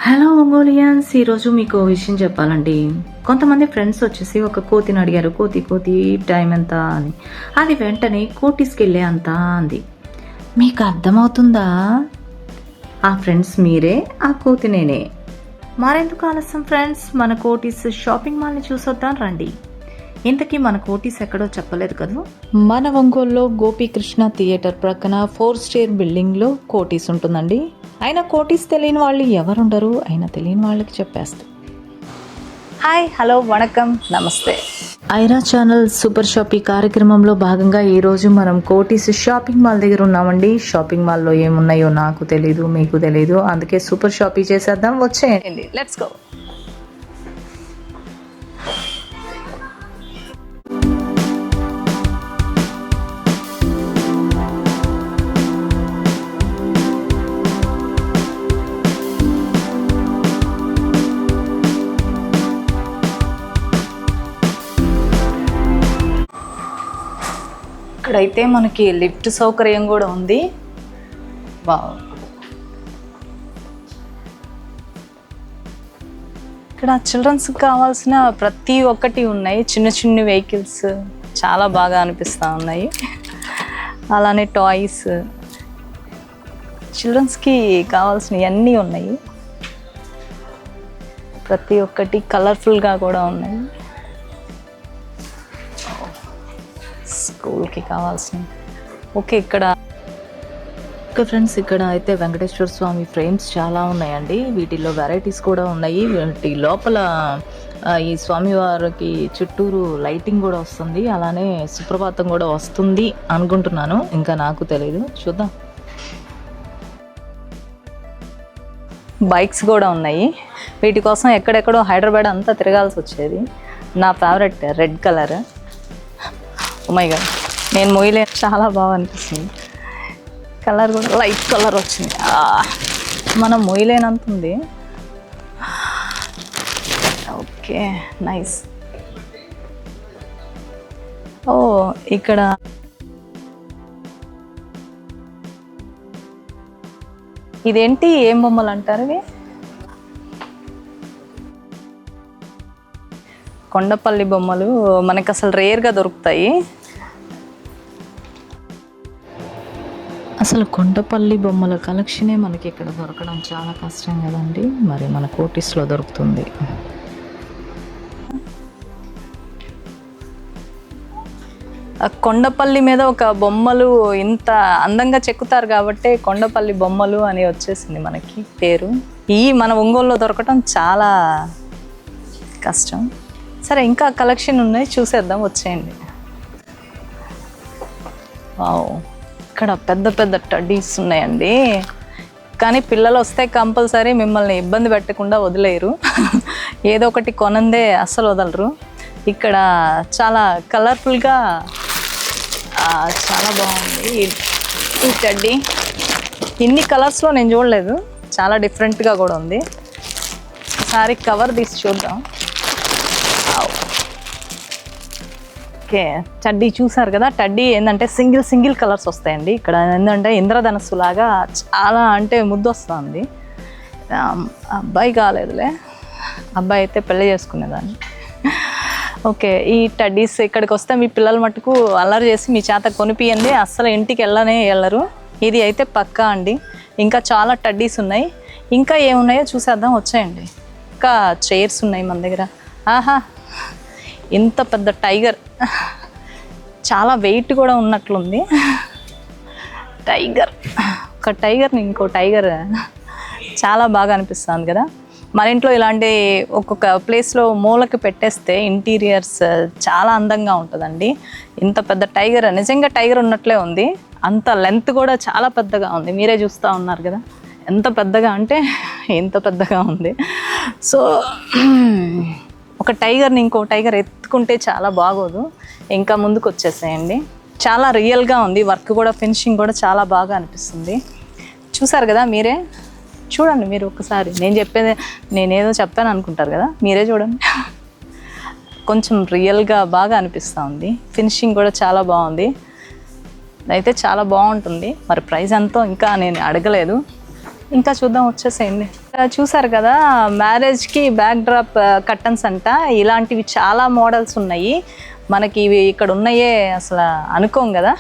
Hello Ongolians, ఈరోజు మీకు విషయం చెప్పాలండి. కొంతమంది ఫ్రెండ్స్ వచ్చేసి ఒక కోతిని అడిగారు, కోతి టైం ఎంత అని. అది వెంటనే కోటిస్కి వెళ్ళే అంత అంది. మీకు అర్థమవుతుందా? ఆ ఫ్రెండ్స్ మీరే, ఆ కోతి నేనే. మరెందుకు ఆలస్యం ఫ్రెండ్స్, మన కోటిస్ షాపింగ్ మాల్ని చూసొద్దాం రండి. ఇంతకీ మన కోటిస్ ఎక్కడో చెప్పలేదు కదా. మన ఒంగోలులో గోపీకృష్ణ థియేటర్ ప్రక్కన 4 స్టార్ బిల్డింగ్లో కోటిస్ ఉంటుందండి. అయినా కోటిస్ తెలియని వాళ్ళు ఎవరుండరు, అయినా తెలియని వాళ్ళకి చెప్పేస్తాం. హాయ్, హలో, వణకం, నమస్తే. ఐరా ఛానల్ సూపర్ షాపీ కార్యక్రమంలో భాగంగా ఈరోజు మనం కోటిస్ షాపింగ్ మాల్ దగ్గర ఉన్నామండి. షాపింగ్ మాల్లో ఏమున్నాయో నాకు తెలీదు, మీకు తెలీదు, అందుకే సూపర్ షాపీ చేసేద్దాం, వచ్చేయండి, లెట్స్ గో. ఇక్కడైతే మనకి లిఫ్ట్ సౌకర్యం కూడా ఉంది. వావ్, ఇక్కడ చిల్డ్రన్స్కి కావాల్సిన ప్రతి ఒక్కటి ఉన్నాయి. చిన్న చిన్న వెహికల్స్ చాలా బాగా అనిపిస్తూ ఉన్నాయి. అలానే టాయ్స్, చిల్డ్రన్స్కి కావాల్సినవి అన్నీ ఉన్నాయి. ప్రతి ఒక్కటి కలర్ఫుల్గా కూడా ఉన్నాయి. స్కూల్కి కావాల్సిన ఓకే. ఇక్కడ ఫ్రెండ్స్, ఇక్కడ అయితే వెంకటేశ్వర స్వామి ఫ్రేమ్స్ చాలా ఉన్నాయండి. వీటిల్లో వెరైటీస్ కూడా ఉన్నాయి. వీటి లోపల ఈ స్వామివారికి చుట్టూరు లైటింగ్ కూడా వస్తుంది, అలానే సుప్రభాతం కూడా వస్తుంది అనుకుంటున్నాను, ఇంకా నాకు తెలియదు, చూద్దాం. బైక్స్ కూడా ఉన్నాయి. వీటి కోసం ఎక్కడెక్కడో హైదరాబాద్ అంతా తిరగాల్సి వచ్చేది. నా favourite red colour. My God, నేను మొయ్యలే, చాలా బాగా అనిపిస్తుంది. కలర్ కూడా లైట్ కలర్ వచ్చింది. మనం మొయ్యలేనంత ఉంది. Okay, nice. ఓ, ఇక్కడ ఇదేంటి, ఏం బొమ్మలు అంటారు ఇవి? కొండపల్లి బొమ్మలు మనకు అసలు రేర్గా దొరుకుతాయి. అసలు కొండపల్లి బొమ్మల కలెక్షనే మనకి ఇక్కడ దొరకడం చాలా కష్టం కదండి. మరి మన కోటిస్లో దొరుకుతుంది. కొండపల్లి మీద ఒక బొమ్మలు ఇంత అందంగా చెక్కుతారు కాబట్టి కొండపల్లి బొమ్మలు అని వచ్చేసింది మనకి పేరు. ఈ మన ఒంగోలులో దొరకటం చాలా కష్టం. సరే, ఇంకా కలెక్షన్ ఉన్నాయి, చూసేద్దాం, వచ్చేయండి. వావ్, ఇక్కడ పెద్ద పెద్ద టడ్డీస్ ఉన్నాయండి. కానీ పిల్లలు వస్తే కంపల్సరీ మిమ్మల్ని ఇబ్బంది పెట్టకుండా వదిలేరు. ఏదో ఒకటి కొనందే అస్సలు వదలరు. ఇక్కడ చాలా కలర్ఫుల్గా చాలా బాగుంది ఈ టడ్డీ. ఇన్ని కలర్స్లో నేను చూడలేదు, చాలా డిఫరెంట్గా కూడా ఉంది. ఒకసారి కవర్ తీసి చూద్దాం. ఓకే, టడ్డీ చూసారు కదా. టడ్డీ ఏంటంటే సింగిల్ కలర్స్ వస్తాయండి. ఇక్కడ ఏంటంటే ఇంద్రధనస్సు లాగా చాలా అంటే ముద్దు వస్తుంది. అబ్బాయి కాలేదులే, అబ్బాయి అయితే పెళ్లి చేసుకునేదాన్ని. ఓకే, ఈ టడ్డీస్ ఇక్కడికి వస్తే మీ పిల్లల మట్టుకు అల్లరి చేసి మీ చేత కొనిపియండి, అస్సలు ఇంటికి వెళ్ళరు. ఇది అయితే పక్కా అండి. ఇంకా చాలా టడ్డీస్ ఉన్నాయి. ఇంకా ఏమున్నాయో చూసేద్దాం, వచ్చేయండి. ఇంకా చైర్స్ ఉన్నాయి మన దగ్గర. ఆహా, ఇంత పెద్ద టైగర్, చాలా వెయిట్ కూడా ఉన్నట్లుంది. టైగర్, ఒక టైగర్ని ఇంకో టైగర్ చాలా బాగా అనిపిస్తుంది కదా. మన ఇంట్లో ఇలాంటి ఒక్కొక్క ప్లేస్లో మూలకి పెట్టేస్తే ఇంటీరియర్స్ చాలా అందంగా ఉంటుందండి. ఇంత పెద్ద టైగర్, నిజంగా టైగర్ ఉన్నట్లే ఉంది. అంత లెంత్ కూడా చాలా పెద్దగా ఉంది, మీరే చూస్తూ ఉన్నారు కదా ఎంత పెద్దగా అంటే ఎంత పెద్దగా ఉంది. సో ఒక టైగర్ని ఇంకో టైగర్ ఎత్తుకుంటే చాలా బాగోదు. ఇంకా ముందుకు వచ్చేసేయండి. చాలా రియల్గా ఉంది, వర్క్ కూడా ఫినిషింగ్ కూడా చాలా బాగా అనిపిస్తుంది. చూసారు కదా, మీరే చూడండి. మీరు ఒకసారి నేనేదో చెప్పాను అనుకుంటారు కదా, మీరే చూడండి. కొంచెం రియల్గా బాగా అనిపిస్తూ ఉంది. ఫినిషింగ్ కూడా చాలా బాగుంది. అయితే చాలా బాగుంటుంది. మరి ప్రైస్ ఎంతో ఇంకా నేను అడగలేదు, ఇంకా చూద్దాం, వచ్చేసేయండి. చూసారు కదా, మ్యారేజ్కి బ్యాక్ డ్రాప్ కర్టన్స్ అంట. ఇలాంటివి చాలా మోడల్స్ ఉన్నాయి మనకి. ఇవి ఇక్కడ ఉన్నాయే అసలు అనుకోం కదా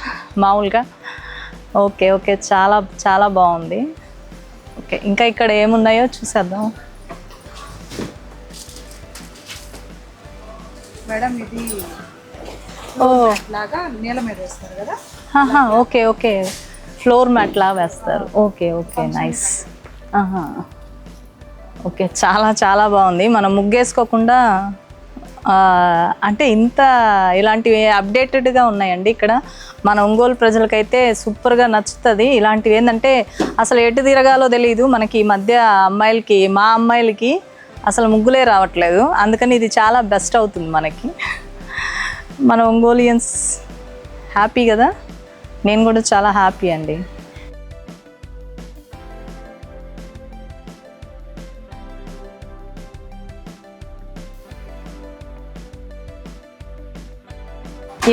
మామూలుగా. ఓకే ఓకే, చాలా చాలా బాగుంది. ఓకే, ఇంకా ఇక్కడ ఏమున్నాయో చూసేద్దాం. మేడం ఇది లాగా నేల మీద వేస్తారు కదా. ఓకే ఓకే, ఫ్లోర్ మ్యాట్ లా వేస్తారు. Okay okay, nice. ఓకే, చాలా చాలా బాగుంది. మనం ముగ్గేసుకోకుండా అంటే ఇంత ఇలాంటివి అప్డేటెడ్గా ఉన్నాయండి ఇక్కడ. మన ఒంగోలు ప్రజలకైతే సూపర్గా నచ్చుతుంది. ఇలాంటివి ఏంటంటే అసలు ఎటు తిరగాలో తెలియదు మనకి. ఈ మధ్య అమ్మాయిలకి, మా అమ్మాయిలకి అసలు ముగ్గులే రావట్లేదు. అందుకని ఇది చాలా బెస్ట్ అవుతుంది మనకి. మన ఒంగోలియన్స్ హ్యాపీ కదా, నేను కూడా చాలా హ్యాపీ అండి.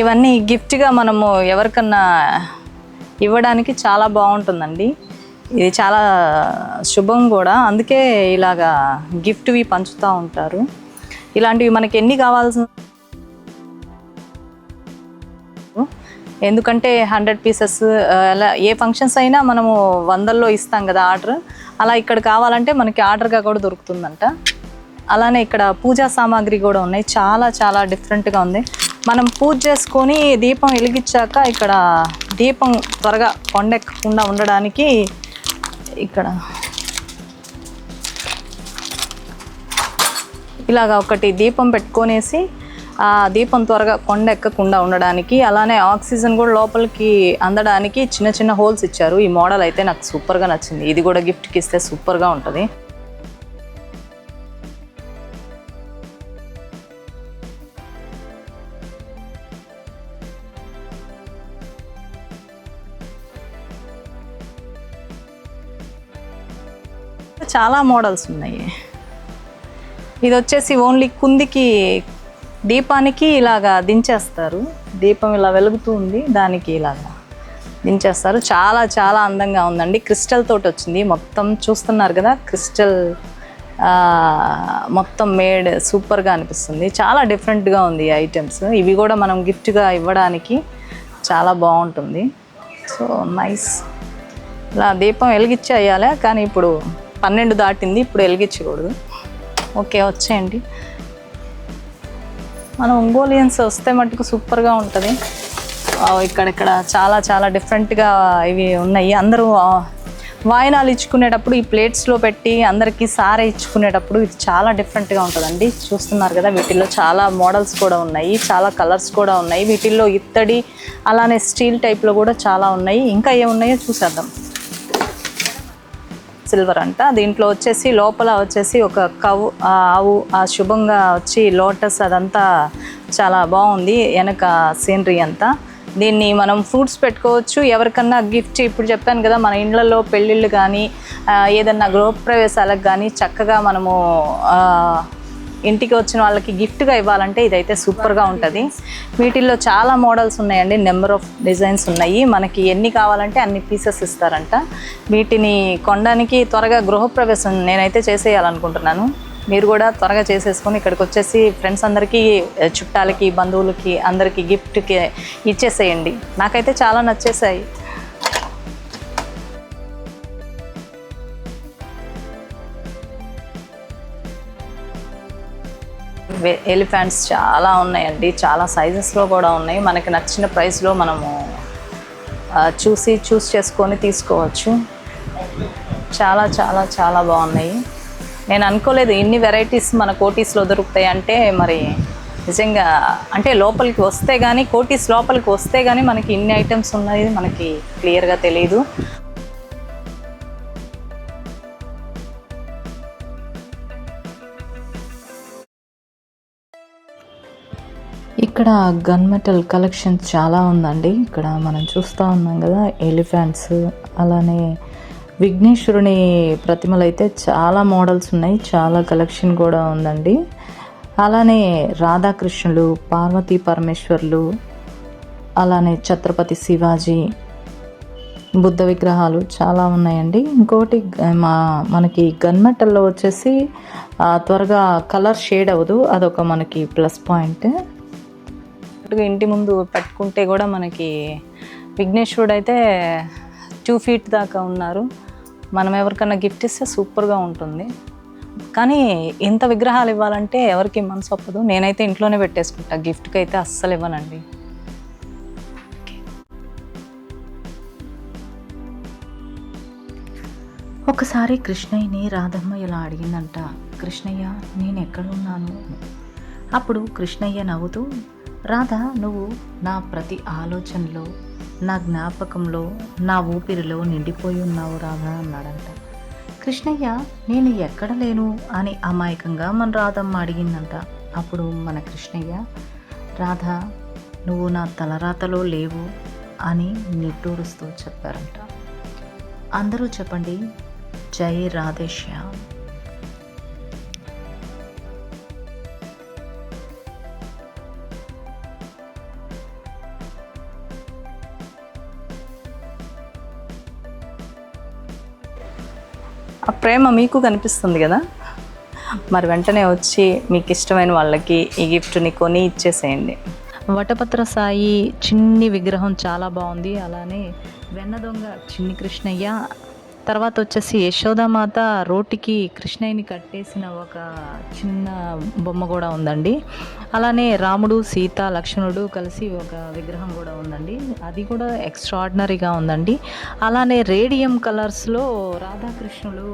ఇవన్నీ గిఫ్ట్గా మనము ఎవరికన్నా ఇవ్వడానికి చాలా బాగుంటుందండి. ఇది చాలా శుభం కూడా, అందుకే ఇలాగా గిఫ్ట్వి పంచుతూ ఉంటారు. ఇలాంటివి మనకి ఎన్ని కావాల్సిన, ఎందుకంటే 100 పీసెస్ అలా ఏ ఫంక్షన్స్ అయినా మనము 100లో ఇస్తాం కదా ఆర్డర్. అలా ఇక్కడ కావాలంటే మనకి ఆర్డర్గా కూడా దొరుకుతుందంట. అలానే ఇక్కడ పూజా సామాగ్రి కూడా ఉన్నాయి. చాలా చాలా డిఫరెంట్గా ఉంది. మనం పూజ చేసుకొని దీపం వెలిగించాక ఇక్కడ దీపం త్వరగా కొండెక్కకుండా ఉండడానికి ఇక్కడ ఇలాగా ఒకటి దీపం పెట్టుకొనేసి ఆ దీపం త్వరగా కొండ ఎక్కకుండా ఉండడానికి, అలానే ఆక్సిజన్ కూడా లోపలికి అందడానికి చిన్న చిన్న హోల్స్ ఇచ్చారు. ఈ మోడల్ అయితే నాకు సూపర్గా నచ్చింది. ఇది కూడా గిఫ్ట్కి ఇస్తే సూపర్గా ఉంటుంది. చాలా మోడల్స్ ఉన్నాయి. ఇది వచ్చేసి ఓన్లీ కుందికి దీపానికి ఇలాగా దించేస్తారు. దీపం ఇలా వెలుగుతూ ఉంది, దానికి ఇలాగా దించేస్తారు. చాలా చాలా అందంగా ఉందండి. క్రిస్టల్ తోటి వచ్చింది మొత్తం, చూస్తున్నారు కదా. క్రిస్టల్ మొత్తం మేడ్ సూపర్గా అనిపిస్తుంది. చాలా డిఫరెంట్గా ఉంది ఈ ఐటమ్స్. ఇవి కూడా మనం గిఫ్ట్గా ఇవ్వడానికి చాలా బాగుంటుంది. So nice. ఇలా దీపం వెలిగించి అయ్యాలి, కానీ ఇప్పుడు 12 దాటింది, ఇప్పుడు వెలిగించకూడదు. ఓకే, వచ్చేయండి. మన ఒంగోలియన్స్ వస్తే మటుకు సూపర్గా ఉంటుంది. ఇక్కడిక్కడ చాలా చాలా డిఫరెంట్గా ఇవి ఉన్నాయి. అందరూ వాయినాలు ఇచ్చుకునేటప్పుడు ఈ ప్లేట్స్లో పెట్టి అందరికీ సారే ఇచ్చుకునేటప్పుడు ఇది చాలా డిఫరెంట్గా ఉంటుందండి. చూస్తున్నారు కదా, వీటిల్లో చాలా మోడల్స్ కూడా ఉన్నాయి, చాలా కలర్స్ కూడా ఉన్నాయి. వీటిల్లో ఇత్తడి అలానే స్టీల్ టైప్లో కూడా చాలా ఉన్నాయి. ఇంకా ఏమున్నాయో చూసేద్దాం. సిల్వర్ అంట. దీంట్లో వచ్చేసి లోపల వచ్చేసి ఒక ఆవు శుభంగా వచ్చి లోటస్, అదంతా చాలా బాగుంది. వెనక సీనరీ అంతా. దీన్ని మనం ఫ్రూట్స్ పెట్టుకోవచ్చు. ఎవరికన్నా గిఫ్ట్, ఇప్పుడు చెప్పాను కదా, మన ఇళ్ళల్లో పెళ్ళిళ్ళు కానీ ఏదన్నా గృహప్రవేశాలకు కానీ చక్కగా మనము ఇంటికి వచ్చిన వాళ్ళకి గిఫ్ట్గా ఇవ్వాలంటే ఇదైతే సూపర్గా ఉంటుంది. వీటిల్లో చాలా మోడల్స్ ఉన్నాయండి, నెంబర్ ఆఫ్ డిజైన్స్ ఉన్నాయి. మనకి ఎన్ని కావాలంటే అన్ని పీసెస్ ఇస్తారంట. వీటిని కొనడానికి త్వరగా గృహప్రవేశం నేనైతే చేసేయాలనుకుంటున్నాను. మీరు కూడా త్వరగా చేసేసుకొని ఇక్కడికి వచ్చేసి ఫ్రెండ్స్ అందరికీ, చుట్టాలకి, బంధువులకి అందరికీ గిఫ్ట్కి ఇచ్చేసేయండి. నాకైతే చాలా నచ్చేసాయి. ఎలిఫెంట్స్ చాలా ఉన్నాయండి, చాలా సైజెస్లో కూడా ఉన్నాయి. మనకి నచ్చిన ప్రైస్లో మనము చూస్ చేసుకొని తీసుకోవచ్చు. చాలా చాలా చాలా బాగున్నాయి. నేను అనుకోలేదు ఇన్ని వెరైటీస్ మన కోటీస్లో దొరుకుతాయి అంటే. మరి నిజంగా అంటే లోపలికి వస్తే కానీ, కోటీస్ లోపలికి వస్తే కానీ మనకి ఇన్ని ఐటమ్స్ ఉన్నాయి మనకి క్లియర్గా తెలియదు. ఇక్కడ గన్ మెటల్ కలెక్షన్ చాలా ఉందండి. ఇక్కడ మనం చూస్తూ ఉన్నాం కదా, ఎలిఫెంట్స్, అలానే విఘ్నేశ్వరుని ప్రతిమలు అయితే చాలా మోడల్స్ ఉన్నాయి, చాలా కలెక్షన్ కూడా ఉందండి. అలానే రాధాకృష్ణులు, పార్వతీ పరమేశ్వర్లు, అలానే ఛత్రపతి శివాజీ, బుద్ధ విగ్రహాలు చాలా ఉన్నాయండి. ఇంకోటి మనకి గన్ మెటల్లో వచ్చేసి త్వరగా కలర్ షేడ్ అవ్వదు, అదొక మనకి ప్లస్ పాయింట్. ఇంటి ముందు పెట్టుకుంటే కూడా మనకి విఘ్నేశ్వరుడు అయితే 2 feet దాకా ఉన్నారు. మనం ఎవరికన్నా గిఫ్ట్ ఇస్తే సూపర్గా ఉంటుంది. కానీ ఇంత విగ్రహాలు ఇవ్వాలంటే ఎవరికి మనసు ఒప్పదు. నేనైతే ఇంట్లోనే పెట్టేసుకుంటా, గిఫ్ట్కి అయితే అస్సలు ఇవ్వనండి. ఒకసారి కృష్ణయ్యని రాధమ్మ ఇలా అడిగిందంట, కృష్ణయ్య నేను ఎక్కడున్నాను? అప్పుడు కృష్ణయ్య నవ్వుతూ, రాధ నువ్వు నా ప్రతి ఆలోచనలో, నా జ్ఞాపకంలో, నా ఊపిరిలో నిండిపోయి ఉన్నావు రాధా అన్నాడంట. కృష్ణయ్య నేను ఎక్కడ లేను అని అమాయకంగా మన రాధమ్మ అడిగిందంట. అప్పుడు మన కృష్ణయ్య, రాధ నువ్వు నా తలరాతలో లేవు అని నిట్టూరుస్తూ చెప్పారంట. అందరూ చెప్పండి, జై రాధేశ్యామ్. ఆ ప్రేమ మీకు కనిపిస్తుంది కదా, మరి వెంటనే వచ్చి మీకు ఇష్టమైన వాళ్ళకి ఈ గిఫ్ట్ని కొని ఇచ్చేసేయండి. వటపత్ర సాయి చిన్ని విగ్రహం చాలా బాగుంది. అలానే వెన్న దొంగ చిన్ని కృష్ణయ్య, తర్వాత వచ్చేసి యశోదామాత రోటికి కృష్ణయ్యని కట్టేసిన ఒక చిన్న బొమ్మ కూడా ఉందండి. అలానే రాముడు సీత లక్ష్మణుడు కలిసి ఒక విగ్రహం కూడా ఉందండి, అది కూడా ఎక్స్ట్రాడినరీగా ఉందండి. అలానే రేడియం కలర్స్లో రాధాకృష్ణులు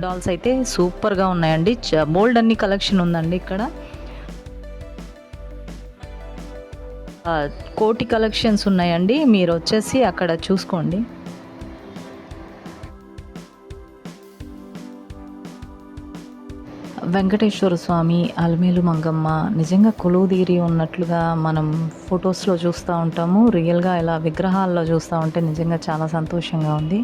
డాల్స్ అయితే సూపర్గా ఉన్నాయండి. బోల్డ్ అన్ని కలెక్షన్ ఉందండి ఇక్కడ. కోటి కలెక్షన్స్ ఉన్నాయండి, మీరు వచ్చేసి అక్కడ చూసుకోండి. వెంకటేశ్వర స్వామి, అలమేలు మంగమ్మ నిజంగా కొలువుదీరి ఉన్నట్లుగా మనం ఫొటోస్లో చూస్తూ ఉంటాము. రియల్గా ఇలా విగ్రహాల్లో చూస్తూ ఉంటే నిజంగా చాలా సంతోషంగా ఉంది.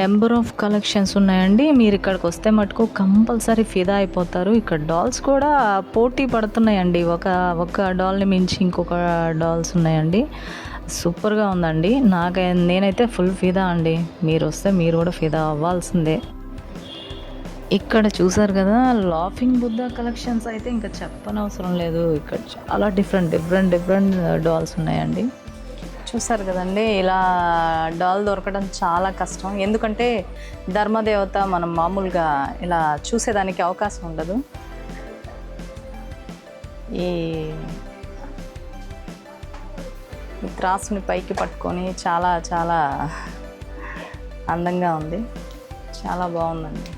నెంబర్ ఆఫ్ కలెక్షన్స్ ఉన్నాయండి. మీరు ఇక్కడికి వస్తే మటుకు కంపల్సరీ ఫిదా అయిపోతారు. ఇక్కడ డాల్స్ కూడా పోటీ పడుతున్నాయండి, ఒక డాల్ని మించి ఇంకొక డాల్స్ ఉన్నాయండి. సూపర్గా ఉందండి. నేనైతే ఫుల్ ఫిదా అండి. మీరు వస్తే మీరు కూడా ఫిదా అవ్వాల్సిందే. ఇక్కడ చూసారు కదా లాఫింగ్ బుద్ధ కలెక్షన్స్ అయితే ఇంకా చెప్పనవసరం లేదు. ఇక్కడ చాలా డిఫరెంట్ డాల్స్ ఉన్నాయండి. చూసారు కదండి, ఇలా డాల్ దొరకడం చాలా కష్టం. ఎందుకంటే ధర్మదేవత మనం మామూలుగా ఇలా చూసేదానికి అవకాశం ఉండదు. ఈ త్రాసుని పైకి పట్టుకొని చాలా చాలా అందంగా ఉంది, చాలా బాగుందండి.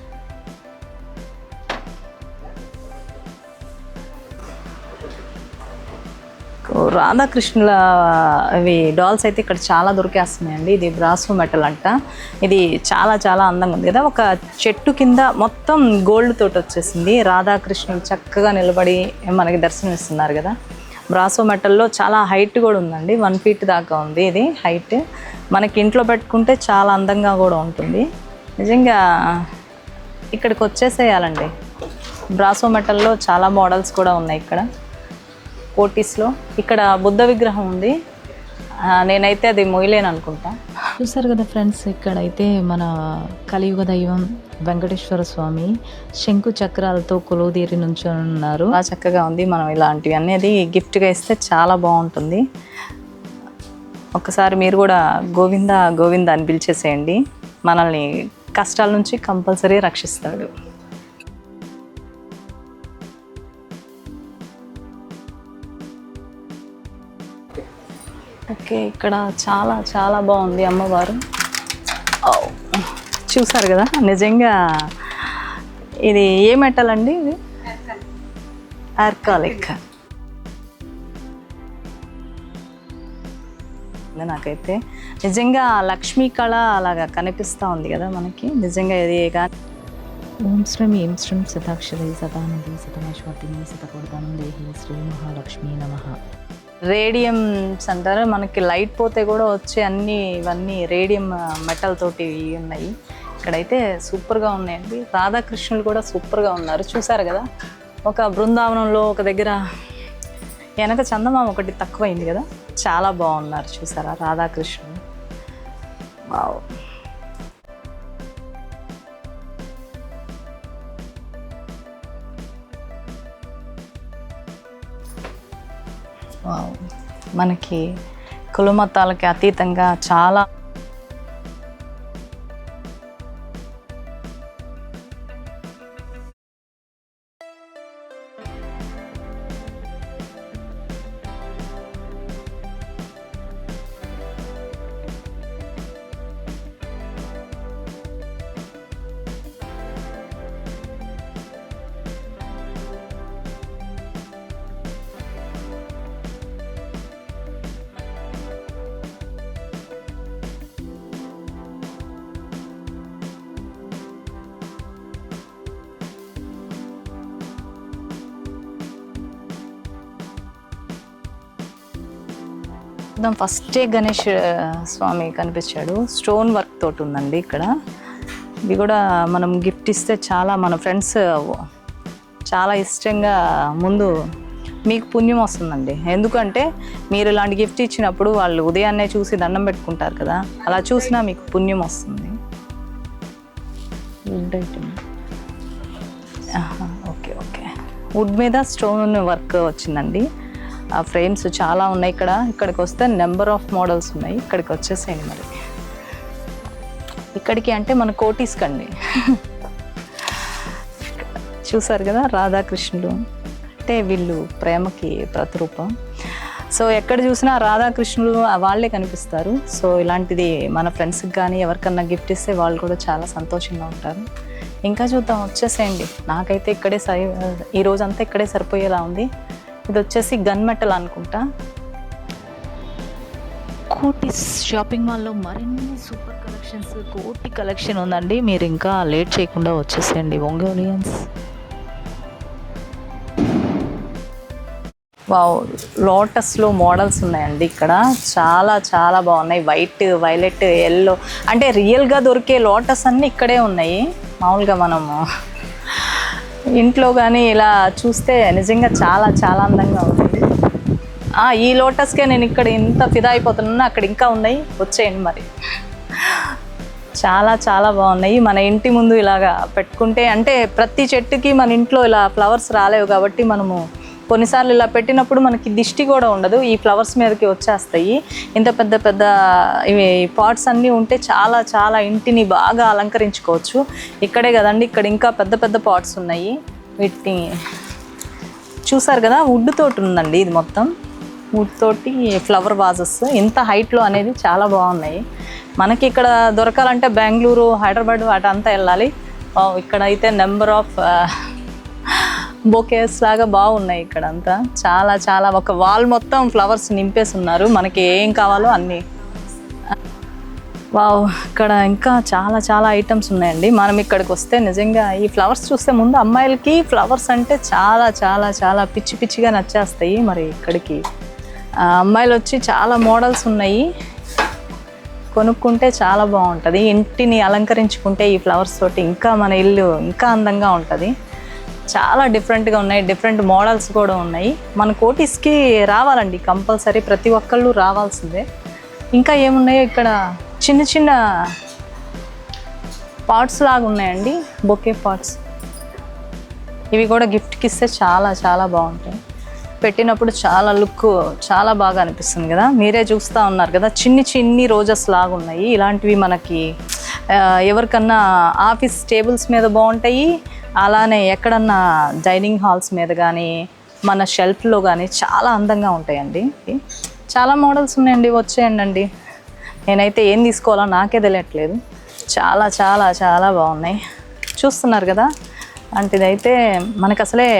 రాధాకృష్ణుల అవి డాల్స్ అయితే ఇక్కడ చాలా దొరికేస్తున్నాయండి. ఇది బ్రాసో మెటల్ అంట. ఇది చాలా చాలా అందంగా ఉంది కదా, ఒక చెట్టు కింద మొత్తం గోల్డ్ తోటి వచ్చేసింది. రాధాకృష్ణులు చక్కగా నిలబడి మనకి దర్శనం ఇస్తున్నారు కదా. బ్రాసో మెటల్లో చాలా హైట్ కూడా ఉందండి, 1 feet దాకా ఉంది ఇది హైట్. మనకి ఇంట్లో పెట్టుకుంటే చాలా అందంగా కూడా ఉంటుంది. నిజంగా ఇక్కడికి వచ్చేసేయాలండి. బ్రాసో మెటల్లో చాలా మోడల్స్ కూడా ఉన్నాయి ఇక్కడ కోటీస్లో. ఇక్కడ బుద్ధ విగ్రహం ఉంది, నేనైతే అది మొయ్యలేను అనుకుంటా. చూసారు కదా ఫ్రెండ్స్, ఇక్కడైతే మన కలియుగ దైవం వెంకటేశ్వర స్వామి శంకు చక్రాలతో కొలువుదీరి నుంచొని ఉన్నారు. చాలా చక్కగా ఉంది. మనం ఇలాంటివి అనేది గిఫ్ట్గా ఇస్తే చాలా బాగుంటుంది. ఒకసారి మీరు కూడా గోవింద గోవింద అని పిలిచేసేయండి, మనల్ని కష్టాల నుంచి కంపల్సరీ రక్షిస్తాడు. ఓకే, ఇక్కడ చాలా చాలా బాగుంది అమ్మవారు. చూసారు కదా, నిజంగా ఇది ఏ మెటల్ అండి? ఇది ఆర్కాలిక్. నాకైతే నిజంగా లక్ష్మీ కళ అలాగా కనిపిస్తూ ఉంది కదా మనకి. నిజంగా ఇది కానీ ఓం శ్రీం ఏం శ్రీం శతాక్షరి శతానంది శతమేశ్వర్తిని శతకోటిదానం దేహి శ్రీ మహాలక్ష్మీ నమః. రేడియంస్ అంటారు, మనకి లైట్ పోతే కూడా వచ్చే ఇవన్నీ రేడియం మెటల్ తోటి ఉన్నాయి. ఇక్కడైతే సూపర్గా ఉన్నాయండి. రాధాకృష్ణులు కూడా సూపర్గా ఉన్నారు. చూసారు కదా, ఒక బృందావనంలో ఒక దగ్గర వెనక చందమామ ఒకటి తక్కువైంది కదా, చాలా బాగున్నారు చూసారా రాధాకృష్ణుడు. వావ్. వావ్. మనకి కులమతాలకి అతీతంగా చాలా ఫస్టే గణేష్ స్వామి కనిపించాడు. స్టోన్ వర్క్ తోటి ఉందండి ఇక్కడ. ఇది కూడా మనం గిఫ్ట్ ఇస్తే చాలా మన ఫ్రెండ్స్ చాలా ఇష్టంగా ముందు మీకు పుణ్యం వస్తుందండి. ఎందుకంటే మీరు ఇలాంటి గిఫ్ట్ ఇచ్చినప్పుడు వాళ్ళు ఉదయాన్నే చూసి దండం పెట్టుకుంటారు కదా, అలా చూసినా మీకు పుణ్యం వస్తుంది. Wood item. Okay okay. Wood మీద స్టోన్ వర్క్ వచ్చిందండి. ఆ ఫ్రేమ్స్ చాలా ఉన్నాయి ఇక్కడ. ఇక్కడికి వస్తే నెంబర్ ఆఫ్ మోడల్స్ ఉన్నాయి. ఇక్కడికి వచ్చేసేయండి మరి. ఇక్కడికి అంటే మన కోటీస్కండి. చూసారు కదా రాధాకృష్ణుడు అంటే వీళ్ళు ప్రేమకి ప్రతిరూపం. సో ఎక్కడ చూసినా రాధాకృష్ణుడు వాళ్ళే కనిపిస్తారు. సో ఇలాంటిది మన ఫ్రెండ్స్కి కానీ ఎవరికన్నా గిఫ్ట్ ఇస్తే వాళ్ళు కూడా చాలా సంతోషంగా ఉంటారు. ఇంకా చూద్దాం, వచ్చేసేయండి. నాకైతే ఇక్కడే ఈ రోజంతా ఇక్కడే సరిపోయేలా ఉంది. ఇది వచ్చేసి గన్ మెటల్ అనుకుంటా. కోటిస్ షాపింగ్ మాల్లో మరిన్ని సూపర్ కలెక్షన్స్, కోటి కలెక్షన్ ఉందండి. మీరు ఇంకా లేట్ చేయకుండా వచ్చేసేయండి ఒంగోలియన్స్. వావ్, లోటస్లో మోడల్స్ ఉన్నాయండి ఇక్కడ. చాలా చాలా బాగున్నాయి. వైట్, వైలెట్, ఎల్లో అంటే రియల్గా దొరికే లోటస్ అన్నీ ఇక్కడే ఉన్నాయి. మామూలుగా మనము ఇంట్లో కానీ ఇలా చూస్తే నిజంగా చాలా చాలా అందంగా ఉంది. ఈ లోటస్కే నేను ఇక్కడ ఇంత ఫిదా అయిపోతున్నా, అక్కడ ఇంకా ఉన్నాయి. వచ్చేయండి మరి. చాలా చాలా బాగున్నాయి. మన ఇంటి ముందు ఇలాగా పెట్టుకుంటే అంటే ప్రతి చెట్టుకి మన ఇంట్లో ఇలా ఫ్లవర్స్ రాలేవు కాబట్టి మనము కొన్నిసార్లు ఇలా పెట్టినప్పుడు మనకి దిష్టి కూడా ఉండదు. ఈ ఫ్లవర్స్ మీదకి వచ్చేస్తాయి. ఇంత పెద్ద పెద్ద ఇవి పాట్స్ అన్నీ ఉంటే చాలా చాలా ఇంటిని బాగా అలంకరించుకోవచ్చు. ఇక్కడే కదండి, ఇక్కడ ఇంకా పెద్ద పెద్ద పాట్స్ ఉన్నాయి. వీటిని చూసారు కదా, వుడ్ తోటి ఉందండి. ఇది మొత్తం వుడ్ తోటి ఫ్లవర్ వాజెస్ ఇంత హైట్లో అనేది చాలా బాగున్నాయి. మనకి ఇక్కడ దొరకాలంటే బెంగళూరు, హైదరాబాద్ అటంతా వెళ్ళాలి. ఇక్కడ అయితే నెంబర్ ఆఫ్ బొకేస్ లాగా బాగున్నాయి ఇక్కడ అంతా. చాలా చాలా ఒక వాల్ మొత్తం ఫ్లవర్స్ నింపేసి ఉన్నారు. మనకి ఏం కావాలో అన్నీ. వావ్, ఇక్కడ ఇంకా చాలా చాలా ఐటమ్స్ ఉన్నాయండి. మనం ఇక్కడికి వస్తే నిజంగా ఈ ఫ్లవర్స్ చూస్తే ముందు అమ్మాయిలకి ఫ్లవర్స్ అంటే చాలా చాలా చాలా పిచ్చి పిచ్చిగా నచ్చేస్తాయి. మరి ఇక్కడికి అమ్మాయిలు వచ్చి చాలా మోడల్స్ ఉన్నాయి. కొనుక్కుంటే చాలా బాగుంటుంది. ఇంటిని అలంకరించుకుంటే ఈ ఫ్లవర్స్ తోటి ఇంకా మన ఇల్లు ఇంకా అందంగా ఉంటుంది. చాలా డిఫరెంట్గా ఉన్నాయి. డిఫరెంట్ మోడల్స్ కూడా ఉన్నాయి. మన కోటీస్కి రావాలండి కంపల్సరీ, ప్రతి ఒక్కళ్ళు రావాల్సిందే. ఇంకా ఏమున్నాయో ఇక్కడ చిన్న చిన్న పాట్స్ లాగా ఉన్నాయండి, బొకే పాట్స్. ఇవి కూడా గిఫ్ట్కి ఇస్తే చాలా చాలా బాగుంటాయి. పెట్టినప్పుడు చాలా లుక్ చాలా బాగా అనిపిస్తుంది కదా. మీరే చూస్తూ ఉన్నారు కదా, చిన్ని చిన్ని రోజెస్ లాగా ఉన్నాయి. ఇలాంటివి మనకి ఎవరికన్నా ఆఫీస్ టేబుల్స్ మీద బాగుంటాయి. అలానే ఎక్కడన్నా డైనింగ్ హాల్స్ మీద కానీ మన షెల్ఫ్లో కానీ చాలా అందంగా ఉంటాయండి. చాలా మోడల్స్ ఉన్నాయండి, వచ్చేయండి. నేనైతే ఏం తీసుకోవాలో నాకే తెలియట్లేదు. చాలా చాలా చాలా బాగున్నాయి. చూస్తున్నారు కదా, అలాంటిదైతే మనకు అసలే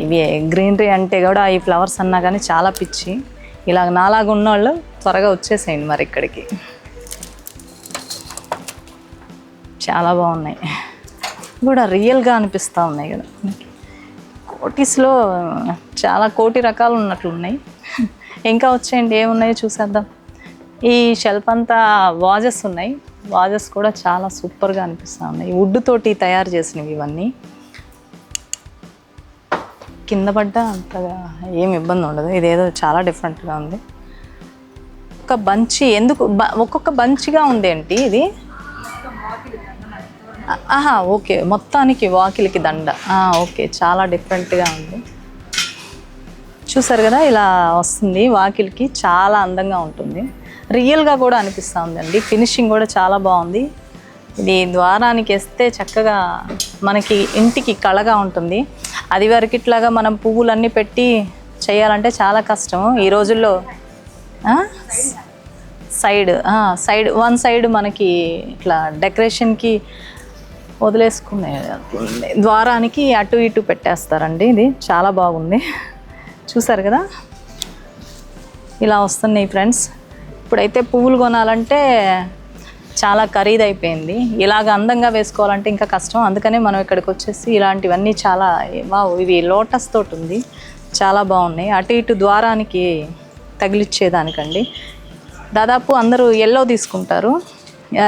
ఇవి గ్రీనరీ అంటే కూడా ఈ ఫ్లవర్స్ అన్నా కానీ చాలా పిచ్చి. ఇలాగ నాలాగా ఉన్నవాళ్ళు త్వరగా వచ్చేసేయండి మరి ఇక్కడికి. చాలా బాగున్నాయి కూడా, రియల్గా అనిపిస్తూ ఉన్నాయి కదా. కోటీస్లో చాలా కోటి రకాలు ఉన్నట్లున్నాయి. ఇంకా వచ్చేయండి, ఏమున్నాయో చూసేద్దాం. ఈ షెల్ఫ్ అంతా వాజెస్ ఉన్నాయి. వాజెస్ కూడా చాలా సూపర్గా అనిపిస్తూ ఉన్నాయి. వుడ్ తోటి తయారు చేసినవి ఇవన్నీ. కింద పడ్డా అంతగా ఏమి ఇబ్బంది ఉండదు. ఇదేదో చాలా డిఫరెంట్గా ఉంది. ఒక బంచి ఎందుకు ఒక్కొక్క బంచిగా ఉంది ఏంటి ఇది? ఓకే, మొత్తానికి వాకిలికి దండ. ఓకే, చాలా డిఫరెంట్గా ఉంది. చూసారు కదా, ఇలా వస్తుంది వాకిలికి, చాలా అందంగా ఉంటుంది. రియల్గా కూడా అనిపిస్తూ ఉందండి. ఫినిషింగ్ కూడా చాలా బాగుంది. ఇది ద్వారానికి వేస్తే చక్కగా మనకి ఇంటికి కళగా ఉంటుంది. అది వరకు ఇట్లాగా మనం పువ్వులన్నీ పెట్టి చేయాలంటే చాలా కష్టం ఈ రోజుల్లో. సైడ్ వన్ సైడ్ మనకి ఇట్లా డెకరేషన్కి వదిలేసుకునే ద్వారానికి అటు ఇటు పెట్టేస్తారండి. ఇది చాలా బాగుంది. చూసారు కదా, ఇలా వస్తున్నాయి ఫ్రెండ్స్. ఇప్పుడైతే పువ్వులు కొనాలంటే చాలా ఖరీదైపోయింది. ఇలాగ అందంగా వేసుకోవాలంటే ఇంకా కష్టం. అందుకనే మనం ఇక్కడికి వచ్చేసి ఇలాంటివన్నీ చాలా ఇవి లోటస్ తోటి ఉంది, చాలా బాగున్నాయి. అటు ఇటు ద్వారానికి తగిలిచ్చేదానికండి. దాదాపు అందరూ ఎల్లో తీసుకుంటారు,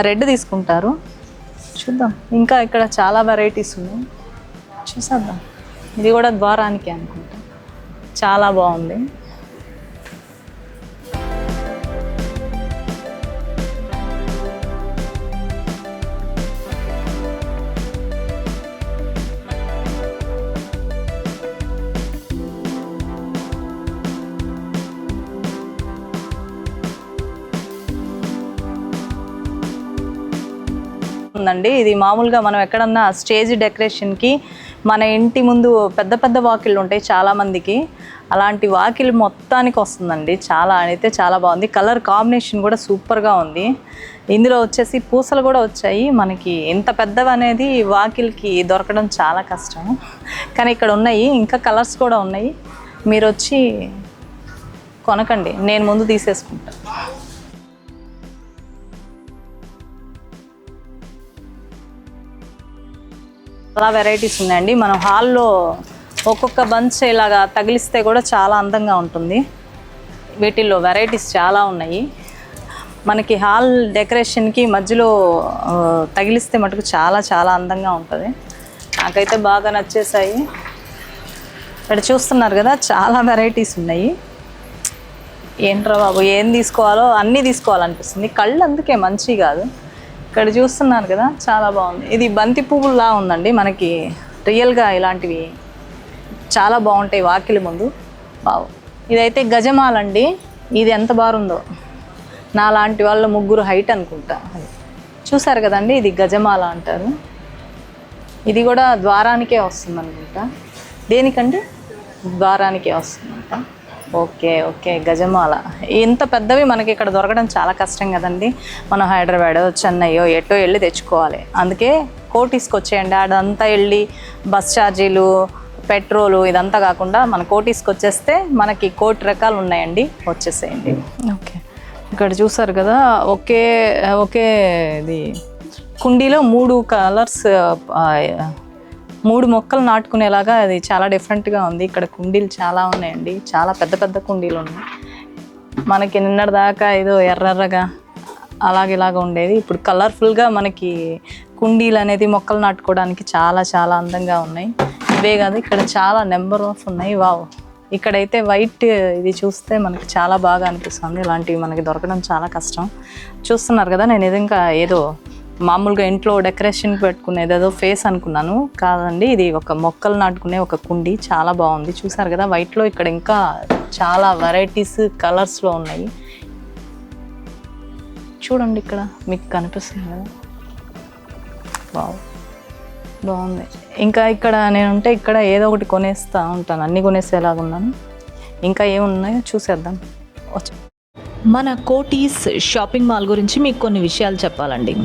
రెడ్ తీసుకుంటారు. చూద్దాం, ఇంకా ఇక్కడ చాలా వెరైటీస్ ఉన్నాయి, చూసేద్దాం. ఇది కూడా ద్వారానికి అనుకుంటా, చాలా బాగుంది. ఉందండి. ఇది మామూలుగా మనం ఎక్కడన్నా స్టేజ్ డెకరేషన్కి మన ఇంటి ముందు పెద్ద పెద్ద వాకిళ్ళు ఉంటాయి చాలామందికి, అలాంటి వాకిలి మొత్తానికి వస్తుందండి. చాలా అయితే చాలా బాగుంది. కలర్ కాంబినేషన్ కూడా సూపర్గా ఉంది. ఇందులో వచ్చేసి పూసలు కూడా వచ్చాయి. మనకి ఇంత పెద్దవి అనేది వాకిలికి దొరకడం చాలా కష్టం, కానీ ఇక్కడ ఉన్నాయి. ఇంకా కలర్స్ కూడా ఉన్నాయి. మీరు వచ్చి కొనకండి, నేను ముందు తీసేసుకుంటాను. చాలా వెరైటీస్ ఉన్నాయండి. మనం హాల్లో ఒక్కొక్క బంచ్ ఇలాగా తగిలిస్తే కూడా చాలా అందంగా ఉంటుంది. వీటిల్లో వెరైటీస్ చాలా ఉన్నాయి. మనకి హాల్ డెకరేషన్కి మధ్యలో తగిలిస్తే మటుకు చాలా చాలా అందంగా ఉంటుంది. నాకైతే బాగా నచ్చేసాయి. ఇక్కడ చూస్తున్నారు కదా, చాలా వెరైటీస్ ఉన్నాయి. ఏంట్రా బాబు, ఏం తీసుకోవాలో అన్నీ తీసుకోవాలనిపిస్తుంది. కళ్ళు అందుకే మంచి కాదు. ఇక్కడ చూస్తున్నారు కదా, చాలా బాగుంది. ఇది బంతి పువ్వులా ఉందండి. మనకి రియల్గా ఇలాంటివి చాలా బాగుంటాయి వాకిలి ముందు. బావు, ఇదైతే గజమాలండి. ఇది ఎంత బాగుందో, నా లాంటి వాళ్ళ ముగ్గురు హైట్ అనుకుంటా. చూసారు కదండి, ఇది గజమాల అంటారు. ఇది కూడా ద్వారానికే వస్తుంది అనుకుంటా. దేనికండి? ద్వారానికే వస్తుందంట. ఓకే ఓకే, గజమాల. ఇంత పెద్దవి మనకి ఇక్కడ దొరకడం చాలా కష్టం కదండి. మనం హైదరాబాద్, చెన్నైయో ఎటో వెళ్ళి తెచ్చుకోవాలి. అందుకే కోటీస్కి వచ్చేయండి. అదంతా వెళ్ళి బస్ ఛార్జీలు, పెట్రోలు ఇదంతా కాకుండా మన కోటీస్కి వచ్చేస్తే మనకి కోటి రకాలు ఉన్నాయండి, వచ్చేసేయండి. ఓకే, ఇక్కడ చూసారు కదా, ఒకే ఇది కుండీలో 3 కలర్స్, 3 మొక్కలు నాటుకునేలాగా అది చాలా డిఫరెంట్గా ఉంది. ఇక్కడ కుండీలు చాలా ఉన్నాయండి, చాలా పెద్ద పెద్ద కుండీలు ఉన్నాయి. మనకి నిన్నటిదాకా ఏదో ఎర్రగా ఇలాగ ఉండేది. ఇప్పుడు కలర్ఫుల్గా మనకి కుండీలు అనేది మొక్కలు నాటుకోవడానికి చాలా చాలా అందంగా ఉన్నాయి. ఇవే కాదు, ఇక్కడ చాలా నెంబర్ ఆఫ్ ఉన్నాయి. వావ్, ఇక్కడైతే వైట్ ఇది చూస్తే మనకి చాలా బాగా అనిపిస్తుంది. ఇలాంటివి మనకి దొరకడం చాలా కష్టం. చూస్తున్నారు కదా, నేను ఇది ఇంకా ఏదో మామూలుగా ఇంట్లో డెకరేషన్ పెట్టుకునేది ఏదో ఫేస్ అనుకున్నాను. కాదండి, ఇది ఒక మొక్కలు నాటుకునే ఒక కుండీ. చాలా బాగుంది. చూసారు కదా వైట్లో. ఇక్కడ ఇంకా చాలా వెరైటీస్ కలర్స్లో ఉన్నాయి. చూడండి, ఇక్కడ మీకు కనిపిస్తుంది కదా. బాగు, బాగుంది. ఇంకా ఇక్కడ నేనుంటే ఇక్కడ ఏదో ఒకటి కొనేస్తూ ఉంటాను, అన్నీ కొనేసేలాగున్నాను. ఇంకా ఏమున్నాయో చూసేద్దాం. మన కోటీస్ షాపింగ్ మాల్ గురించి మీకు కొన్ని విషయాలు చెప్పాలండి.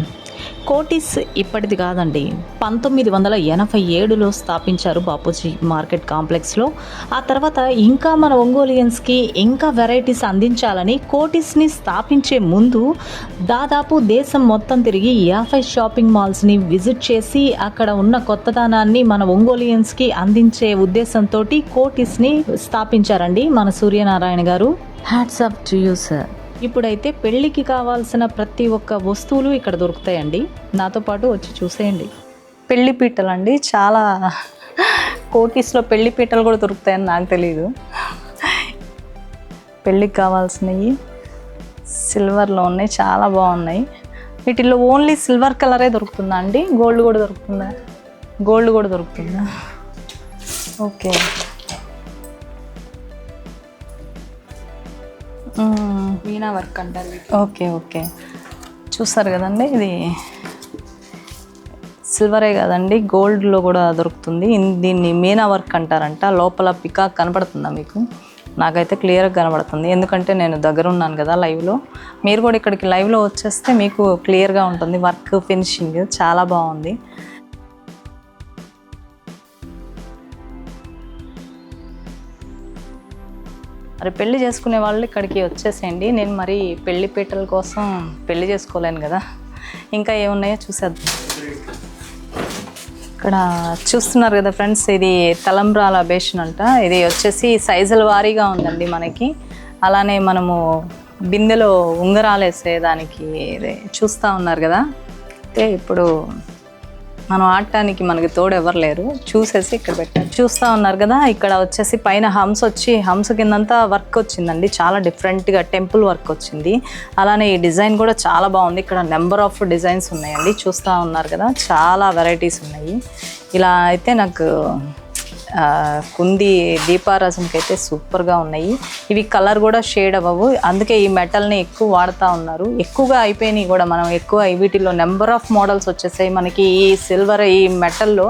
కోటీస్ ఇప్పటిది కాదండి, 1987లో స్థాపించారు బాపూజీ మార్కెట్ కాంప్లెక్స్లో. ఆ తర్వాత ఇంకా మన ఒంగోలియన్స్కి ఇంకా వెరైటీస్ అందించాలని కోటీస్ని స్థాపించే ముందు దాదాపు దేశం మొత్తం తిరిగి 50 షాపింగ్ మాల్స్ని విజిట్ చేసి అక్కడ ఉన్న కొత్తదనాన్ని మన ఒంగోలియన్స్కి అందించే ఉద్దేశంతో కోటీస్ని స్థాపించారండి మన సూర్యనారాయణ గారు. Hats off to you sir. ఇప్పుడైతే పెళ్ళికి కావాల్సిన ప్రతి ఒక్క వస్తువులు ఇక్కడ దొరుకుతాయండి. నాతో పాటు వచ్చి చూసేయండి. పెళ్లి పీటలు అండి, చాలా కోటీస్లో పెళ్లి పీటలు కూడా దొరుకుతాయని నాకు తెలియదు. పెళ్ళికి కావాల్సినవి సిల్వర్లో ఉన్నాయి, చాలా బాగున్నాయి. వీటిల్లో ఓన్లీ సిల్వర్ కలరే దొరుకుతుందా అండి? గోల్డ్ కూడా దొరుకుతుందా? గోల్డ్ కూడా దొరుకుతుందా? ఓకే. మీనా వర్క్ అంటారు. ఓకే ఓకే, చూస్తారు కదండి, ఇది సిల్వరే కదండి, గోల్డ్లో కూడా దొరుకుతుంది. దీన్ని మీనా వర్క్ అంటారంట. లోపల పికాక్ కనపడుతుందా మీకు? నాకైతే క్లియర్గా కనబడుతుంది, ఎందుకంటే నేను దగ్గర ఉన్నాను కదా లైవ్లో. మీరు కూడా ఇక్కడికి లైవ్లో వచ్చేస్తే మీకు క్లియర్గా ఉంటుంది. వర్క్ ఫినిషింగ్ చాలా బాగుంది. మరి పెళ్లి చేసుకునే వాళ్ళు ఇక్కడికి వచ్చేసేయండి. నేను మరి పెళ్లి పీటల కోసం పెళ్లి చేసుకోలేను కదా. ఇంకా ఏమున్నాయో చూసేద్దాం. ఇక్కడ చూస్తున్నారు కదా ఫ్రెండ్స్, ఇది తలంబ్రాల బేషన్ అంట. ఇది వచ్చేసి సైజుల వారీగా ఉందండి మనకి. అలానే మనము బిందెలో ఉంగరాలు వేసేదానికి చూస్తూ ఉన్నారు కదా. అయితే ఇప్పుడు మనం ఆడటానికి మనకి తోడు ఎవరు లేరు, చూసేసి ఇక్కడ పెట్టారు. చూస్తూ ఉన్నారు కదా, ఇక్కడ వచ్చేసి పైన హంస వచ్చి హంస కిందంతా వర్క్ వచ్చిందండి. చాలా డిఫరెంట్గా టెంపుల్ వర్క్ వచ్చింది. అలానే ఈ డిజైన్ కూడా చాలా బాగుంది. ఇక్కడ నెంబర్ ఆఫ్ డిజైన్స్ ఉన్నాయండి, చూస్తూ ఉన్నారు కదా, చాలా వెరైటీస్ ఉన్నాయి. ఇలా అయితే నాకు కుంది దీపారాజన్కి అయితే సూపర్గా ఉన్నాయి. ఇవి కలర్ కూడా షేడ్ అవ్వవు, అందుకే ఈ మెటల్ని ఎక్కువ వాడుతూ ఉన్నారు. ఎక్కువగా అయిపోయినాయి కూడా. మనం ఎక్కువ వీటిలో నెంబర్ ఆఫ్ మోడల్స్ వచ్చేసాయి మనకి. ఈ సిల్వర్ ఈ మెటల్లో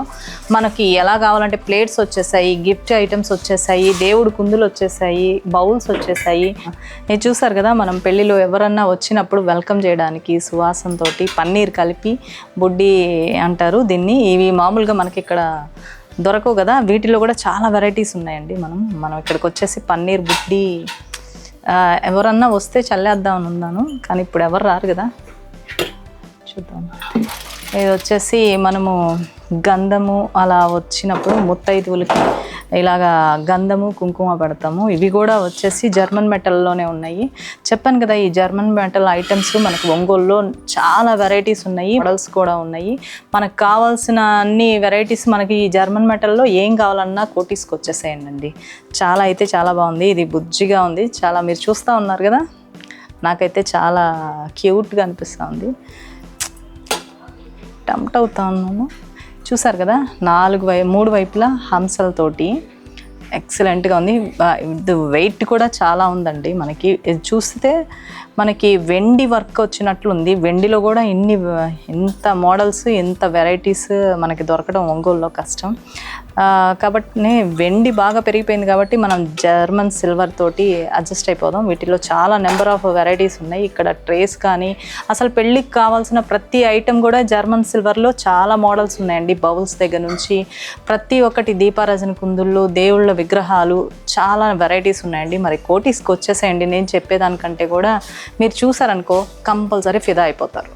మనకి ఎలా కావాలంటే ప్లేట్స్ వచ్చేసాయి, గిఫ్ట్ ఐటమ్స్ వచ్చేసాయి, దేవుడు కుందులు వచ్చేసాయి, బౌల్స్ వచ్చేసాయి. ఇది చూసారు కదా, మనం పెళ్ళిలో ఎవరన్నా వచ్చినప్పుడు వెల్కమ్ చేయడానికి సువాసనతో పన్నీర్ కలిపి బుడ్డి అంటారు దీన్ని. ఇవి మామూలుగా మనకి ఇక్కడ దొరకవు కదా, వీటిలో కూడా చాలా వెరైటీస్ ఉన్నాయండి. మనం ఇక్కడికి వచ్చేసి పన్నీర్ బుడ్డి ఎవరన్నా వస్తే చల్లేద్దామని ఉన్నాను, కానీ ఇప్పుడు ఎవరు రారు కదా, చూద్దాం. ఇది వచ్చేసి మనము గంధము అలా వచ్చినప్పుడు ముత్తైదువులకి ఇలాగా గంధము కుంకుమ పెడతాము. ఇవి కూడా వచ్చేసి జర్మన్ మెటల్లోనే ఉన్నాయి. చెప్పాను కదా, ఈ జర్మన్ మెటల్ ఐటమ్స్ మనకు ఒంగోలులో చాలా వెరైటీస్ ఉన్నాయి, మోడల్స్ కూడా ఉన్నాయి. మనకు కావాల్సిన అన్ని వెరైటీస్ మనకి ఈ జర్మన్ మెటల్లో ఏం కావాలన్నా కోటీస్కి వచ్చేసాయండి. చాలా అయితే చాలా బాగుంది. ఇది బుజ్జిగా ఉంది చాలా, మీరు చూస్తూ ఉన్నారు కదా, నాకైతే చాలా క్యూట్గా అనిపిస్తూ ఉంది. టంప్ట్ అవుతా ఉన్నాను. చూసారు కదా, మూడు వైపులా హంసలతోటి ఎక్సలెంట్గా ఉంది. ఇది వెయిట్ కూడా చాలా ఉందండి. మనకి ఇది చూస్తే మనకి వెండి వర్క్ వచ్చినట్లు ఉంది. వెండిలో కూడా ఇంత మోడల్స్, ఇంత వెరైటీస్ మనకి దొరకడం ఒంగోలులో కష్టం. కాబట్టి వెండి బాగా పెరిగిపోయింది కాబట్టి మనం జర్మన్ సిల్వర్ తోటి అడ్జస్ట్ అయిపోదాం. వీటిలో చాలా నెంబర్ ఆఫ్ వెరైటీస్ ఉన్నాయి. ఇక్కడ ట్రేస్ కానీ అసలు పెళ్ళికి కావాల్సిన ప్రతి ఐటెం కూడా జర్మన్ సిల్వర్లో చాలా మోడల్స్ ఉన్నాయండి. బౌల్స్ దగ్గర నుంచి ప్రతి ఒక్కటి, దీపారాజన కుందుళ్ళు, దేవుళ్ళ విగ్రహాలు, చాలా వెరైటీస్ ఉన్నాయండి. మరి కోటీస్కి వచ్చేసేయండి. నేను చెప్పేదానికంటే కూడా మీరు చూసారనుకో కంపల్సరీ ఫిదా అయిపోతారు.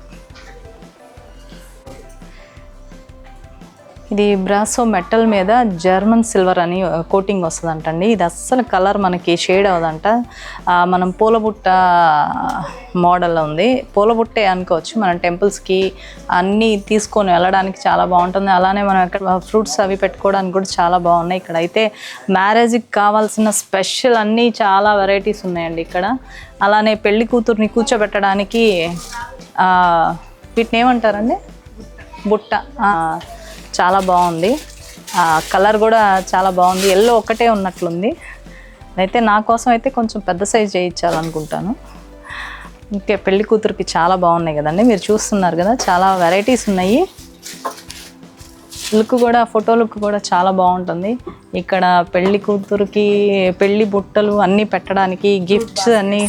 ఇది బ్రాసో మెటల్ మీద జర్మన్ సిల్వర్ అని కోటింగ్ వస్తుందంటండి. ఇది అస్సలు కలర్ మనకి షేడ్ అవ్వదంట. మనం పూలబుట్ట మోడల్ ఉంది, పూలబుట్టే అనుకోవచ్చు. మనం టెంపుల్స్కి అన్నీ తీసుకొని వెళ్ళడానికి చాలా బాగుంటుంది. అలానే మనం ఇక్కడ ఫ్రూట్స్ అవి పెట్టుకోవడానికి కూడా చాలా బాగున్నాయి. ఇక్కడ అయితే మ్యారేజ్కి కావాల్సిన స్పెషల్ అన్నీ చాలా వెరైటీస్ ఉన్నాయండి ఇక్కడ. అలానే పెళ్లి కూతుర్ని కూర్చోబెట్టడానికి వీటిని ఏమంటారండి, బుట్ట, చాలా బాగుంది. కలర్ కూడా చాలా బాగుంది. ఎల్లో ఒక్కటే ఉన్నట్లుంది. అయితే నా కోసం అయితే కొంచెం పెద్ద సైజ్ చేయించాలనుకుంటాను. ఇంకే పెళ్లి కూతురికి చాలా బాగున్నాయి కదండి, మీరు చూస్తున్నారు కదా, చాలా వెరైటీస్ ఉన్నాయి. లుక్ కూడా, ఫోటో లుక్ కూడా చాలా బాగుంటుంది. ఇక్కడ పెళ్లి కూతురికి పెళ్లి బుట్టలు అన్నీ పెట్టడానికి, గిఫ్ట్స్ అన్నీ,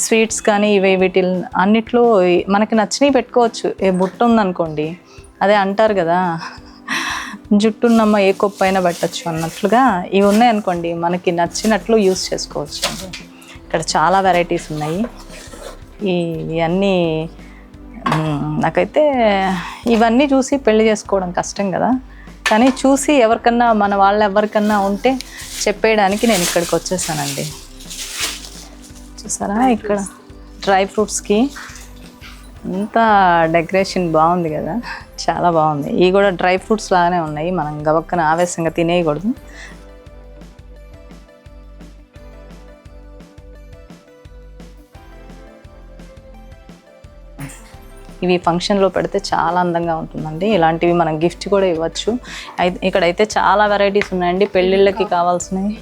స్వీట్స్ కానీ వీటి అన్నిట్లో మనకి నచ్చినవి పెట్టుకోవచ్చు. ఏ బుట్ట ఉందనుకోండి, అదే అంటారు కదా, జుట్టున్నమ్మ ఏ కొప్పు అయినా పెట్టచ్చు అన్నట్లుగా ఇవి ఉన్నాయనుకోండి, మనకి నచ్చినట్లు యూస్ చేసుకోవచ్చు. ఇక్కడ చాలా వెరైటీస్ ఉన్నాయి. ఇవన్నీ నాకైతే ఇవన్నీ చూసి పెళ్లి చేసుకోవడం కష్టం కదా, కానీ చూసి ఎవరికన్నా మన వాళ్ళు ఎవరికన్నా ఉంటే చెప్పేయడానికి నేను ఇక్కడికి వచ్చేసానండి. చూసారా, ఇక్కడ డ్రై ఫ్రూట్స్కి అంతా డెకరేషన్ బాగుంది కదా, చాలా బాగుంది. ఇవి కూడా డ్రై ఫ్రూట్స్ లాగానే ఉన్నాయి, మనం గబక్కన ఆవేశంగా తినేయకూడదు. ఇవి ఫంక్షన్లో పెడితే చాలా అందంగా ఉంటుందండి. ఇలాంటివి మనం గిఫ్ట్ కూడా ఇవ్వచ్చు. ఇక్కడైతే చాలా వెరైటీస్ ఉన్నాయండి పెళ్ళిళ్ళకి కావాల్సినవి.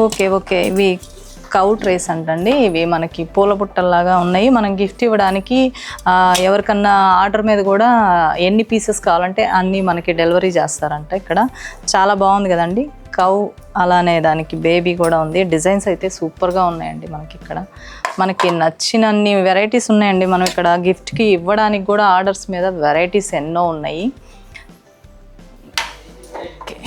ఓకే ఓకే, ఇవి కౌ ట్రేస్ అంటండి. ఇవి మనకి పూల బుట్టల్లాగా ఉన్నాయి. మనం గిఫ్ట్ ఇవ్వడానికి ఎవరికన్నా ఆర్డర్ మీద కూడా ఎన్ని పీసెస్ కావాలంటే అన్నీ మనకి డెలివరీ చేస్తారంట. ఇక్కడ చాలా బాగుంది కదండి. కౌ అలానే దానికి బేబీ కూడా ఉంది. డిజైన్స్ అయితే సూపర్గా ఉన్నాయండి. మనకి నచ్చినన్ని వెరైటీస్ ఉన్నాయండి. మనం ఇక్కడ గిఫ్ట్కి ఇవ్వడానికి కూడా ఆర్డర్స్ మీద వెరైటీస్ ఎన్నో ఉన్నాయి. ఓకే,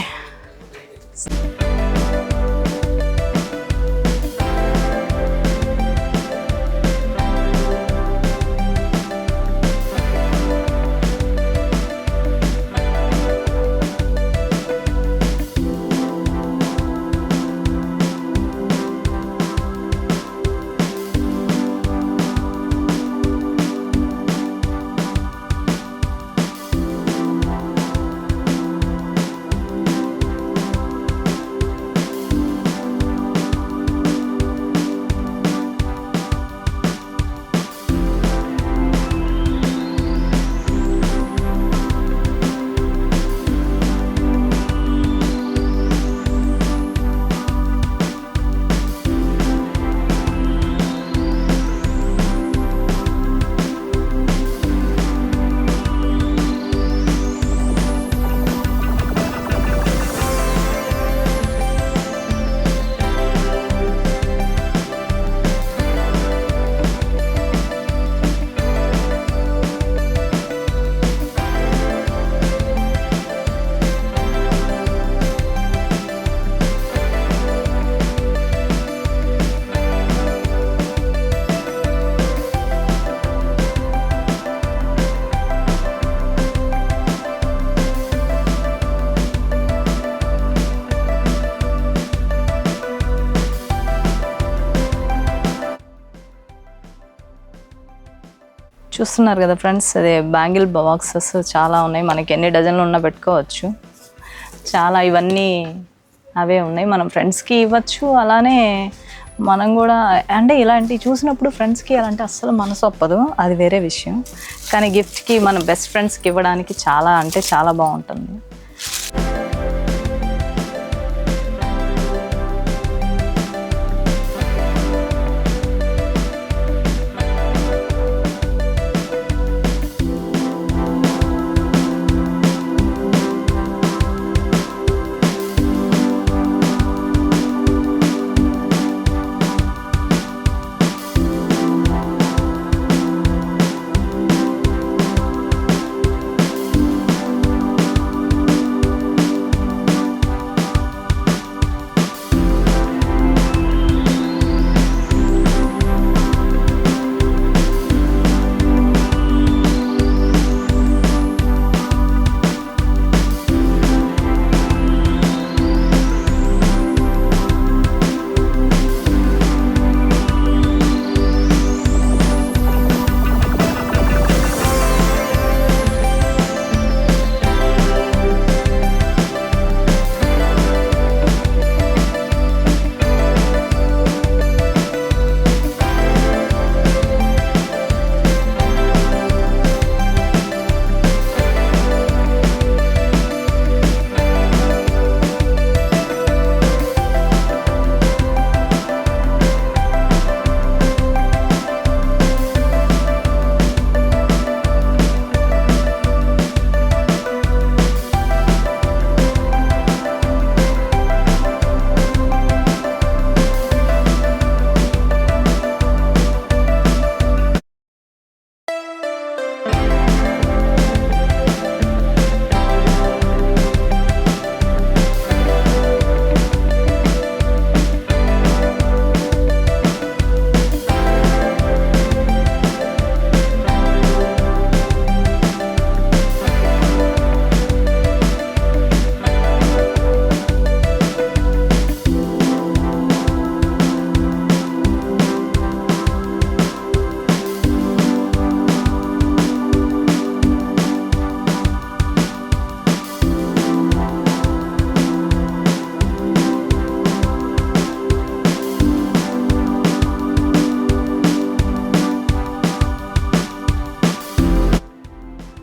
చూస్తున్నారు కదా ఫ్రెండ్స్, అదే బ్యాంగిల్ బాక్సెస్ చాలా ఉన్నాయి. మనకి ఎన్ని డజన్లు ఉన్నా పెట్టుకోవచ్చు. చాలా ఇవన్నీ అవే ఉన్నాయి. మనం ఫ్రెండ్స్కి ఇవ్వచ్చు. అలానే మనం కూడా అంటే ఇలాంటివి చూసినప్పుడు ఫ్రెండ్స్కి అలాంటి అస్సలు మనసు ఒప్పదు, అది వేరే విషయం. కానీ గిఫ్ట్కి మన బెస్ట్ ఫ్రెండ్స్కి ఇవ్వడానికి చాలా అంటే చాలా బాగుంటుంది.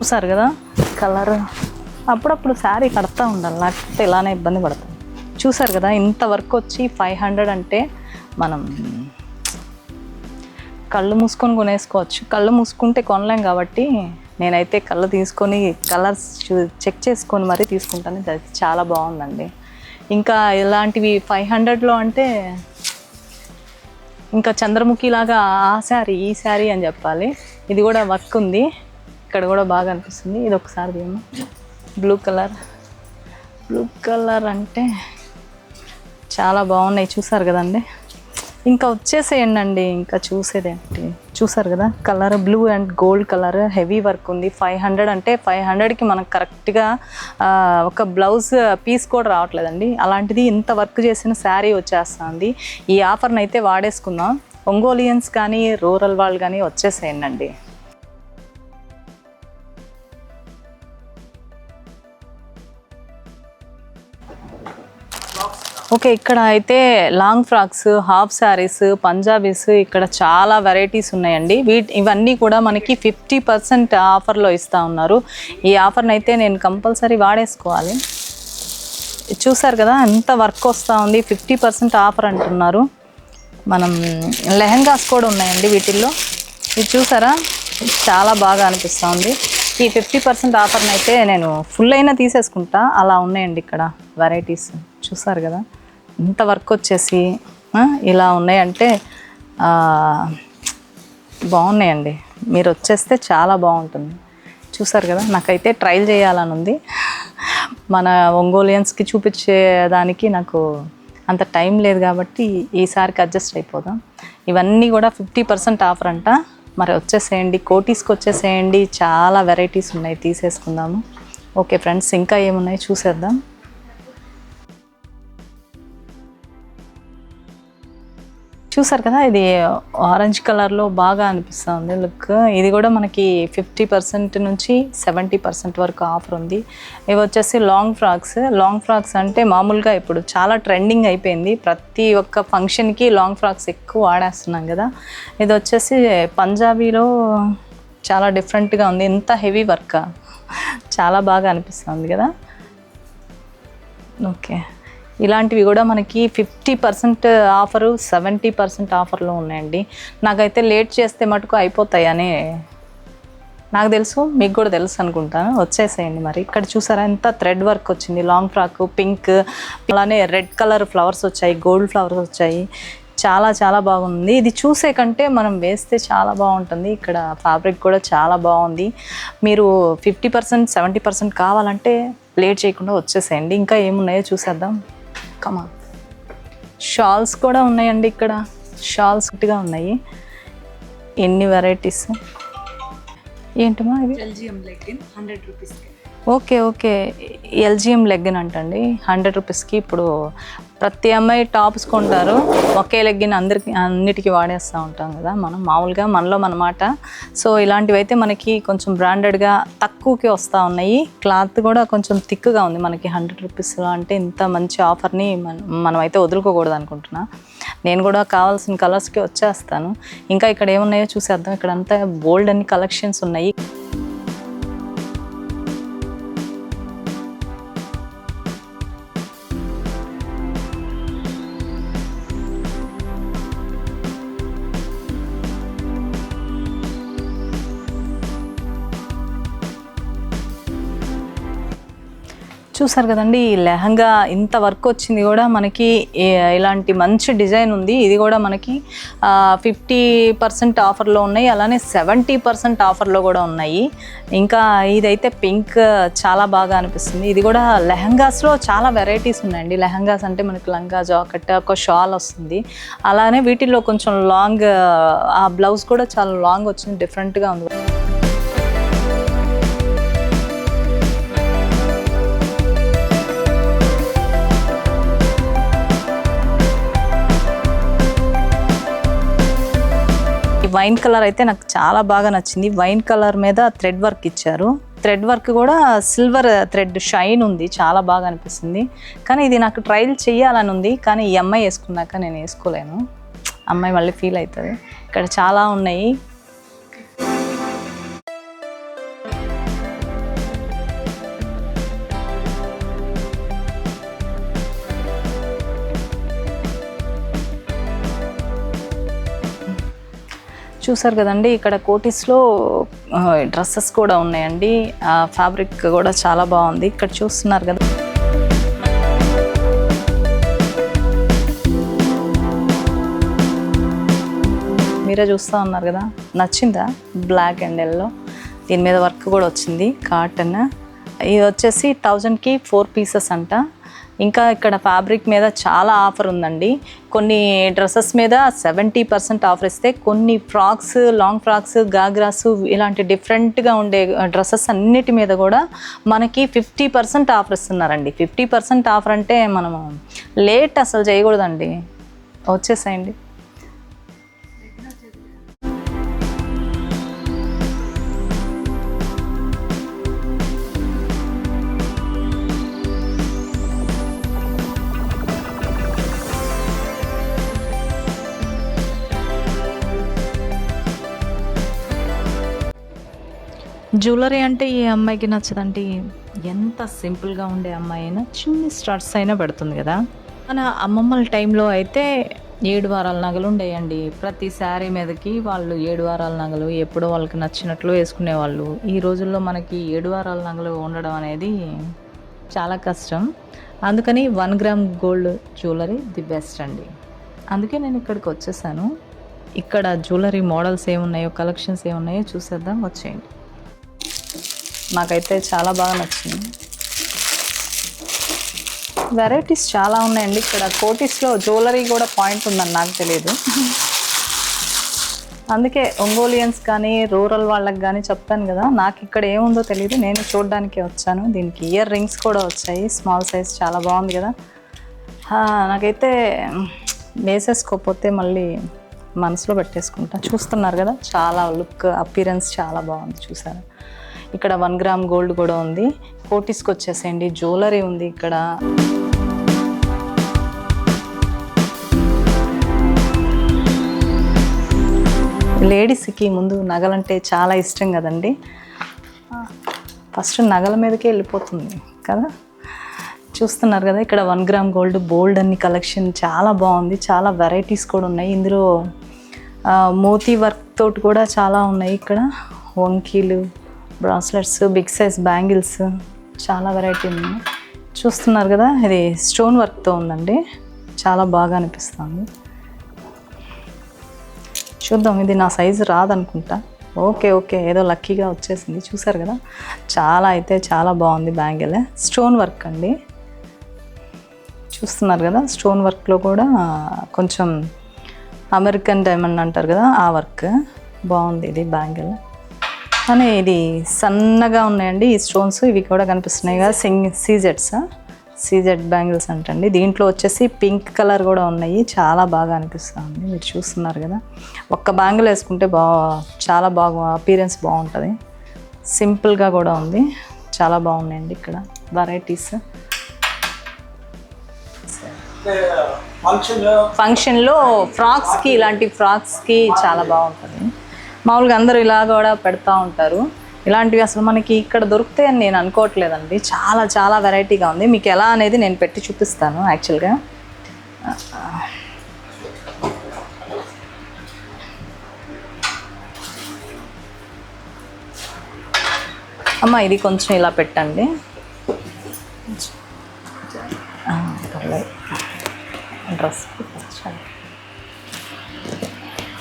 చూసారు కదా కలర్. అప్పుడప్పుడు శారీ కడతా ఉండాలి, లేకపోతే ఇలానే ఇబ్బంది పడతాం. చూసారు కదా ఇంత వర్క్ వచ్చి 500 అంటే మనం కళ్ళు మూసుకొని కొనేసుకోవచ్చు. కళ్ళు మూసుకుంటే కొనలేం కాబట్టి నేనైతే కళ్ళు తీసుకొని కలర్స్ చెక్ చేసుకొని మరీ తీసుకుంటాను. ఇది చాలా బాగుందండి. ఇంకా ఇలాంటివి 500లో అంటే ఇంకా చంద్రముఖి లాగా ఆ శారీ ఈ శారీ అని చెప్పాలి. ఇది కూడా వర్క్ ఉంది, ఇక్కడ కూడా బాగా అనిపిస్తుంది. ఇది ఒకసారి ఏమో బ్లూ కలర్ అంటే చాలా బాగున్నాయి. చూసారు కదండి. ఇంకా వచ్చేసేయండి, ఇంకా చూసేదేంటి. చూసారు కదా colour blue and gold colour heavy work ఉంది. 500 అంటే 500కి మనకు కరెక్ట్గా ఒక బ్లౌజ్ పీస్ కూడా రావట్లేదండి. అలాంటిది ఇంత వర్క్ చేసిన శారీ వచ్చేస్తుంది. ఈ ఆఫర్ని అయితే వాడేసుకుందాం. ఒంగోలియన్స్ కానీ రూరల్ వాళ్ళు కానీ వచ్చేసేయండి. ఓకే, ఇక్కడ అయితే long frocks, half saris, Punjabis ఇక్కడ చాలా వెరైటీస్ ఉన్నాయండి. ఇవన్నీ కూడా మనకి 50% ఆఫర్లో ఇస్తూ ఉన్నారు. ఈ ఆఫర్ని అయితే నేను కంపల్సరీ వాడేసుకోవాలి. చూసారు కదా ఎంత వర్క్ వస్తూ ఉంది. 50% ఆఫర్ అంటున్నారు. మనం లెహంగాస్ కూడా ఉన్నాయండి వీటిల్లో. ఇది చూసారా చాలా బాగా అనిపిస్తుంది. ఈ 50% ఆఫర్ని అయితే నేను ఫుల్ అయినా తీసేసుకుంటా. అలా ఉన్నాయండి ఇక్కడ వెరైటీస్. చూసారు కదా ఇంత వర్క్ వచ్చేసి ఇలా ఉన్నాయంటే బాగున్నాయండి. మీరు వచ్చేస్తే చాలా బాగుంటుంది. చూసారు కదా నాకైతే ట్రైల్ చేయాలని ఉంది. మన ఒంగోలియన్స్కి చూపించేదానికి నాకు అంత టైం లేదు కాబట్టి ఈసారికి అడ్జస్ట్ అయిపోదాం. ఇవన్నీ కూడా 50% ఆఫర్ అంట. మరి వచ్చేసేయండి, కోటీస్కి వచ్చేసేయండి. చాలా వెరైటీస్ ఉన్నాయి, తీసేసుకుందాము. ఓకే ఫ్రెండ్స్, ఇంకా ఏమున్నాయి చూసేద్దాం. చూసారు కదా ఇది ఆరెంజ్ కలర్లో బాగా అనిపిస్తుంది లుక్. ఇది కూడా మనకి 50% నుంచి 70% వరకు ఆఫర్ ఉంది. ఇవి వచ్చేసి లాంగ్ ఫ్రాక్స్ అంటే మామూలుగా ఇప్పుడు చాలా ట్రెండింగ్ అయిపోయింది. ప్రతి ఒక్క ఫంక్షన్కి లాంగ్ ఫ్రాక్స్ ఎక్కువ వాడేస్తున్నాం కదా. ఇది వచ్చేసి పంజాబీలో చాలా డిఫరెంట్గా ఉంది. ఎంత హెవీ వర్క్, చాలా బాగా అనిపిస్తుంది కదా. ఓకే, ఇలాంటివి కూడా మనకి 50% ఆఫరు, 70% ఆఫర్లో ఉన్నాయండి. నాకైతే లేట్ చేస్తే మటుకు అయిపోతాయని నాకు తెలుసు, మీకు కూడా తెలుసు అనుకుంటాను. వచ్చేసేయండి మరి. ఇక్కడ చూసారా ఎంత థ్రెడ్ వర్క్ వచ్చింది. లాంగ్ ఫ్రాక్ పింక్, అలానే రెడ్ కలర్ ఫ్లవర్స్ వచ్చాయి, గోల్డ్ ఫ్లవర్స్ వచ్చాయి. చాలా చాలా బాగుంది. ఇది చూసే కంటే మనం వేస్తే చాలా బాగుంటుంది. ఇక్కడ ఫ్యాబ్రిక్ కూడా చాలా బాగుంది. మీరు 50% 70% కావాలంటే లేట్ చేయకుండా వచ్చేసేయండి. ఇంకా ఏమున్నాయో చూసేద్దాం. కమా షాల్స్ కూడా ఉన్నాయండి. ఇక్కడ షాల్స్ గా ఉన్నాయి. ఎన్ని వెరైటీస్. ఏంటమ్మా ఇది? LGM legging 100 rupees. Okay, LGM legging అంటండి 100 రూపీస్కి. ఇప్పుడు ప్రతి అమ్మాయి టాప్స్ కొంటారు. ఒకే లెగ్గిన్ అన్నిటికీ వాడేస్తూ ఉంటాం కదా మనం మామూలుగా మనలో మనమాట. సో ఇలాంటివి అయితే మనకి కొంచెం బ్రాండెడ్గా తక్కువకి వస్తూ ఉన్నాయి. క్లాత్ కూడా కొంచెం థిక్గా ఉంది. మనకి 100 రూపీస్లో అంటే ఇంత మంచి ఆఫర్ని మనం అయితే వదులుకోకూడదు అనుకుంటున్నా. నేను కూడా కావాల్సిన కలర్స్కి వచ్చేస్తాను. ఇంకా ఇక్కడ ఏమున్నాయో చూసేద్దాం. ఇక్కడ అంతా బోల్డ్ అన్ని కలెక్షన్స్ ఉన్నాయి. చూసారు కదండి ఈ లెహంగా ఇంత వర్క్ వచ్చింది కూడా మనకి ఇలాంటి మంచి డిజైన్ ఉంది. ఇది కూడా మనకి 50% ఆఫర్లో ఉన్నాయి, అలానే 70% ఆఫర్లో కూడా ఉన్నాయి. ఇంకా ఇదైతే పింక్ చాలా బాగా అనిపిస్తుంది. ఇది కూడా లెహంగాస్లో చాలా వెరైటీస్ ఉన్నాయండి. లెహంగాస్ అంటే మనకి లంగా జాకెట్, ఒక షాల్ వస్తుంది. అలానే వీటిల్లో కొంచెం లాంగ్ ఆ బ్లౌజ్ కూడా చాలా లాంగ్ వచ్చింది, డిఫరెంట్గా ఉంది. వైన్ కలర్ అయితే నాకు చాలా బాగా నచ్చింది. వైన్ కలర్ మీద థ్రెడ్ వర్క్ ఇచ్చారు. థ్రెడ్ వర్క్ కూడా సిల్వర్ థ్రెడ్ షైన్ ఉంది, చాలా బాగా అనిపిస్తుంది. కానీ ఇది నాకు ట్రైల్ చేయాలని ఉంది, కానీ ఈ అమ్మాయి వేసుకున్నాక నేను వేసుకోలేను. అమ్మాయి మళ్ళీ ఫీల్ అవుతుంది. ఇక్కడ చాలా ఉన్నాయి. చూసారు కదండి, ఇక్కడ కోటీస్లో డ్రెస్సెస్ కూడా ఉన్నాయండి. ఫ్యాబ్రిక్ కూడా చాలా బాగుంది. ఇక్కడ చూస్తున్నారు కదా, మీరే చూస్తూ ఉన్నారు కదా, నచ్చిందా? బ్లాక్ అండ్ ఎల్లో, దీని మీద వర్క్ కూడా వచ్చింది, కాటన్. ఇది వచ్చేసి 1000కి 4 పీసెస్ అంట. ఇంకా ఇక్కడ ఫ్యాబ్రిక్ మీద చాలా ఆఫర్ ఉందండి. కొన్ని డ్రెస్సెస్ మీద 70% ఆఫర్ ఇస్తే, కొన్ని ఫ్రాక్స్, లాంగ్ ఫ్రాక్స్, గాగ్రాస్ ఇలాంటి డిఫరెంట్గా ఉండే డ్రెస్సెస్ అన్నిటి మీద కూడా మనకి 50% ఆఫర్ ఇస్తున్నారండి. 50% ఆఫర్ అంటే మనము లేట్ అసలు చేయకూడదండి, వచ్చేసేయండి. జ్యువెలరీ అంటే ఈ అమ్మాయికి నచ్చదండి. ఎంత సింపుల్గా ఉండే అమ్మాయి అయినా చిన్ని స్టార్ట్స్ అయినా పెడుతుంది కదా. మన అమ్మమ్మల టైంలో అయితే 7 వారాల నగలు ఉండేయండి. ప్రతి శారీ మీదకి వాళ్ళు 7 వారాల నగలు ఎప్పుడో వాళ్ళకి నచ్చినట్లు వేసుకునేవాళ్ళు. ఈ రోజుల్లో మనకి 7 వారాల నగలు ఉండడం అనేది చాలా కష్టం. అందుకని 1 gram gold jewellery the best అండి. అందుకే నేను ఇక్కడికి వచ్చేసాను. ఇక్కడ జ్యువెలరీ మోడల్స్ ఏమున్నాయో, కలెక్షన్స్ ఏమున్నాయో చూసేద్దాం, వచ్చేయండి. నాకైతే చాలా బాగా నచ్చింది. వెరైటీస్ చాలా ఉన్నాయండి. ఇక్కడ కోటీస్లో జ్యువెలరీ కూడా పాయింట్ ఉందని నాకు తెలియదు. అందుకే ఒంగోలియన్స్ కానీ రూరల్ వాళ్ళకి కానీ చెప్తాను కదా, నాకు ఇక్కడ ఏముందో తెలియదు, నేను చూడడానికే వచ్చాను. దీనికి ఇయర్ రింగ్స్ కూడా వచ్చాయి, స్మాల్ సైజ్, చాలా బాగుంది కదా. నాకైతే వేసేసుకోకపోతే మళ్ళీ మనసులో పెట్టేసుకుంటా. చూస్తున్నారు కదా, చాలా లుక్, అపీరెన్స్ చాలా బాగుంది. చూసారా, ఇక్కడ 1 గ్రామ్ గోల్డ్ కూడా ఉంది. కోటీస్కి వచ్చేసేయండి, జ్యువెలరీ ఉంది ఇక్కడ. లేడీస్కి ముందు నగలంటే చాలా ఇష్టం కదండి. ఫస్ట్ నగల మీదకే వెళ్ళిపోతుంది కదా. చూస్తున్నారు కదా, ఇక్కడ 1 గ్రామ్ గోల్డ్ బోల్డ్ అన్ని కలెక్షన్ చాలా బాగుంది. చాలా వెరైటీస్ కూడా ఉన్నాయి. ఇందులో మోతీ వర్క్ తోటి కూడా చాలా ఉన్నాయి. ఇక్కడ వంకీలు, బ్రాస్లెట్స్, బిగ్ సైజ్ బ్యాంగిల్స్, చాలా వెరైటీ ఉంది. చూస్తున్నారు కదా, ఇది స్టోన్ వర్క్తో ఉందండి, చాలా బాగా అనిపిస్తుంది. చూద్దాం, ఇది నా సైజు రాదనుకుంటా. ఓకే, ఏదో లక్కీగా వచ్చేసింది. చూసారు కదా, చాలా బాగుంది. బ్యాంగిల్ స్టోన్ వర్క్ అండి. చూస్తున్నారు కదా, స్టోన్ వర్క్లో కూడా కొంచెం అమెరికన్ డైమండ్ అంటారు కదా, ఆ వర్క్ బాగుంది. ఇది బ్యాంగిల్ కానీ ఇది సన్నగా ఉన్నాయండి ఈ స్టోన్స్. ఇవి కూడా కనిపిస్తున్నాయి కదా, సీజెడ్ బ్యాంగిల్స్ అంటండి. దీంట్లో వచ్చేసి పింక్ కలర్ కూడా ఉన్నాయి, చాలా బాగా అనిపిస్తుంది. మీరు చూస్తున్నారు కదా, ఒక్క బ్యాంగిల్ వేసుకుంటే చాలా బాగా అపీరెన్స్ బాగుంటుంది. సింపుల్గా కూడా ఉంది, చాలా బాగున్నాయండి. ఇక్కడ వెరైటీస్ ఫంక్షన్లో ఫ్రాక్స్కి, ఇలాంటి ఫ్రాక్స్కి చాలా బాగుంటుంది. మామూలుగా అందరూ ఇలా కూడా పెడతా ఉంటారు. ఇలాంటివి అసలు మనకి ఇక్కడ దొరుకుతాయని నేను అనుకోవట్లేదండి. చాలా వెరైటీగా ఉంది. మీకు ఎలా అనేది నేను పెట్టి చూపిస్తాను. యాక్చువల్గా అమ్మ, ఇది కొంచెం ఇలా పెట్టండి. డ్రెస్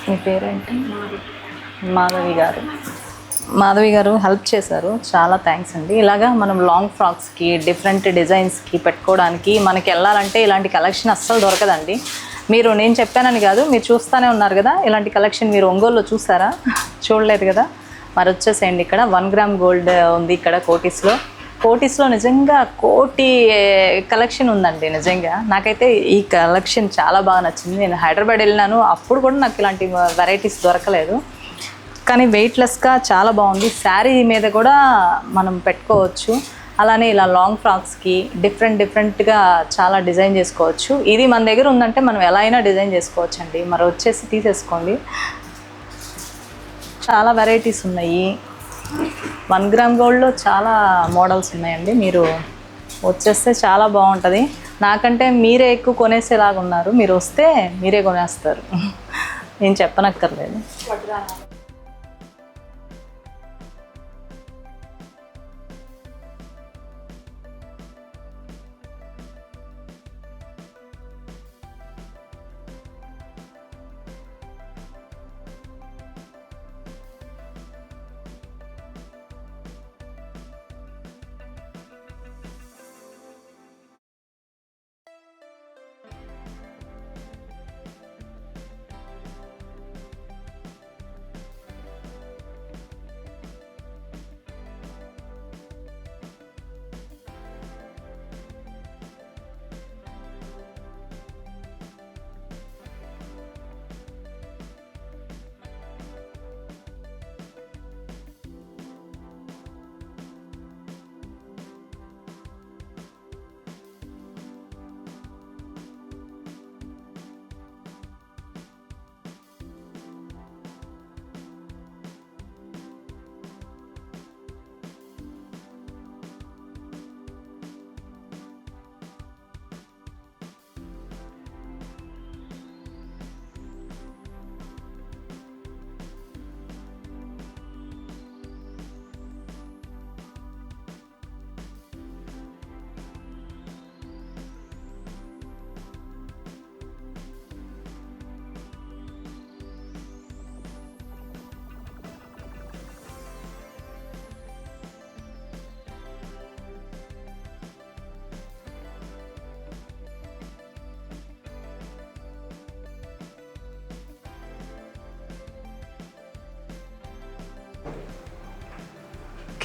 మీ పేరేంటి? మాధవి గారు హెల్ప్ చేశారు, చాలా థ్యాంక్స్ అండి. ఇలాగా మనం లాంగ్ ఫ్రాక్స్కి, డిఫరెంట్ డిజైన్స్కి పెట్టుకోవడానికి మనకి వెళ్ళాలంటే ఇలాంటి కలెక్షన్ అస్సలు దొరకదండి. నేను చెప్పానని కాదు, మీరు చూస్తూనే ఉన్నారు కదా, ఇలాంటి కలెక్షన్ మీరు ఒంగోలులో చూసారా? చూడలేదు కదా, మరి వచ్చేసేయండి. ఇక్కడ 1 గ్రామ్ గోల్డ్ ఉంది. ఇక్కడ కోటీస్లో నిజంగా కోటి కలెక్షన్ ఉందండి. నిజంగా నాకైతే ఈ కలెక్షన్ చాలా బాగా నచ్చింది. నేను హైదరాబాద్ వెళ్ళినాను, అప్పుడు కూడా నాకు ఇలాంటి వెరైటీస్ దొరకలేదు. కానీ వెయిట్లెస్గా చాలా బాగుంది. శారీ మీద కూడా మనం పెట్టుకోవచ్చు. అలానే ఇలా లాంగ్ ఫ్రాక్స్కి డిఫరెంట్గా చాలా డిజైన్ చేసుకోవచ్చు. ఇది మన దగ్గర ఉందంటే మనం ఎలా అయినా డిజైన్ చేసుకోవచ్చు అండి. మరి వచ్చేసి తీసేసుకోండి, చాలా వెరైటీస్ ఉన్నాయి. 1 గ్రామ్ గోల్డ్లో చాలా మోడల్స్ ఉన్నాయండి. మీరు వచ్చేస్తే చాలా బాగుంటుంది. నాకంటే మీరే ఎక్కువ కొనేసేలాగా ఉన్నారు. మీరు వస్తే మీరే కొనేస్తారు. నేను చెప్పనక్కర్లేదు.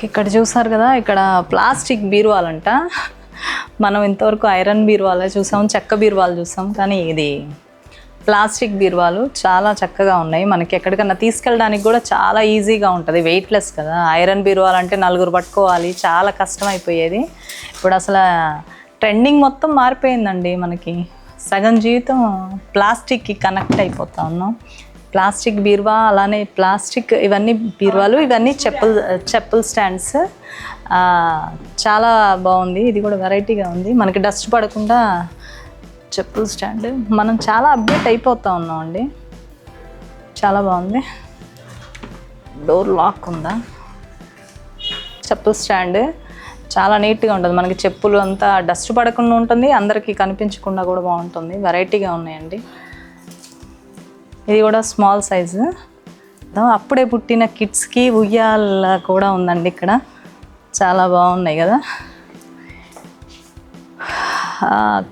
ఇక్కడ చూసారు కదా, ఇక్కడ ప్లాస్టిక్ బీరువాలంట. మనం ఇంతవరకు ఐరన్ బీరువాలే చూసాం, చెక్క బీరువాలు చూసాం, కానీ ఇది ప్లాస్టిక్ బీరువాలు చాలా చక్కగా ఉన్నాయి. మనకి ఎక్కడికన్నా తీసుకెళ్ళడానికి కూడా చాలా ఈజీగా ఉంటుంది, వెయిట్లెస్ కదా. ఐరన్ బీరువాలు అంటే నలుగురు పట్టుకోవాలి, చాలా కష్టం అయిపోయేది. ఇప్పుడు అసలు ట్రెండింగ్ మొత్తం మారిపోయిందండి. మనకి సగం జీవితం ప్లాస్టిక్కి కనెక్ట్ అయిపోతా ఉన్నాం. ప్లాస్టిక్ బీరువా, అలానే ప్లాస్టిక్ ఇవన్నీ బీరువాలు, ఇవన్నీ చెప్పుల్ స్టాండ్స్. చాలా బాగుంది, ఇది కూడా వెరైటీగా ఉంది. మనకి డస్ట్ పడకుండా చెప్పుల్ స్టాండ్. మనం చాలా అప్డేట్ అయిపోతూ ఉన్నాం అండి, చాలా బాగుంది. డోర్ లాక్ ఉందా? చెప్పుల్ స్టాండ్ చాలా నీట్గా ఉంటుంది. మనకి చెప్పులు అంతా డస్ట్ పడకుండా ఉంటుంది, అందరికీ కనిపించకుండా కూడా బాగుంటుంది. వెరైటీగా ఉన్నాయండి. ఇది కూడా స్మాల్ సైజు. అప్పుడే పుట్టిన కిడ్స్కి ఉయ్యాల కూడా ఉందండి ఇక్కడ. చాలా బాగున్నాయి కదా.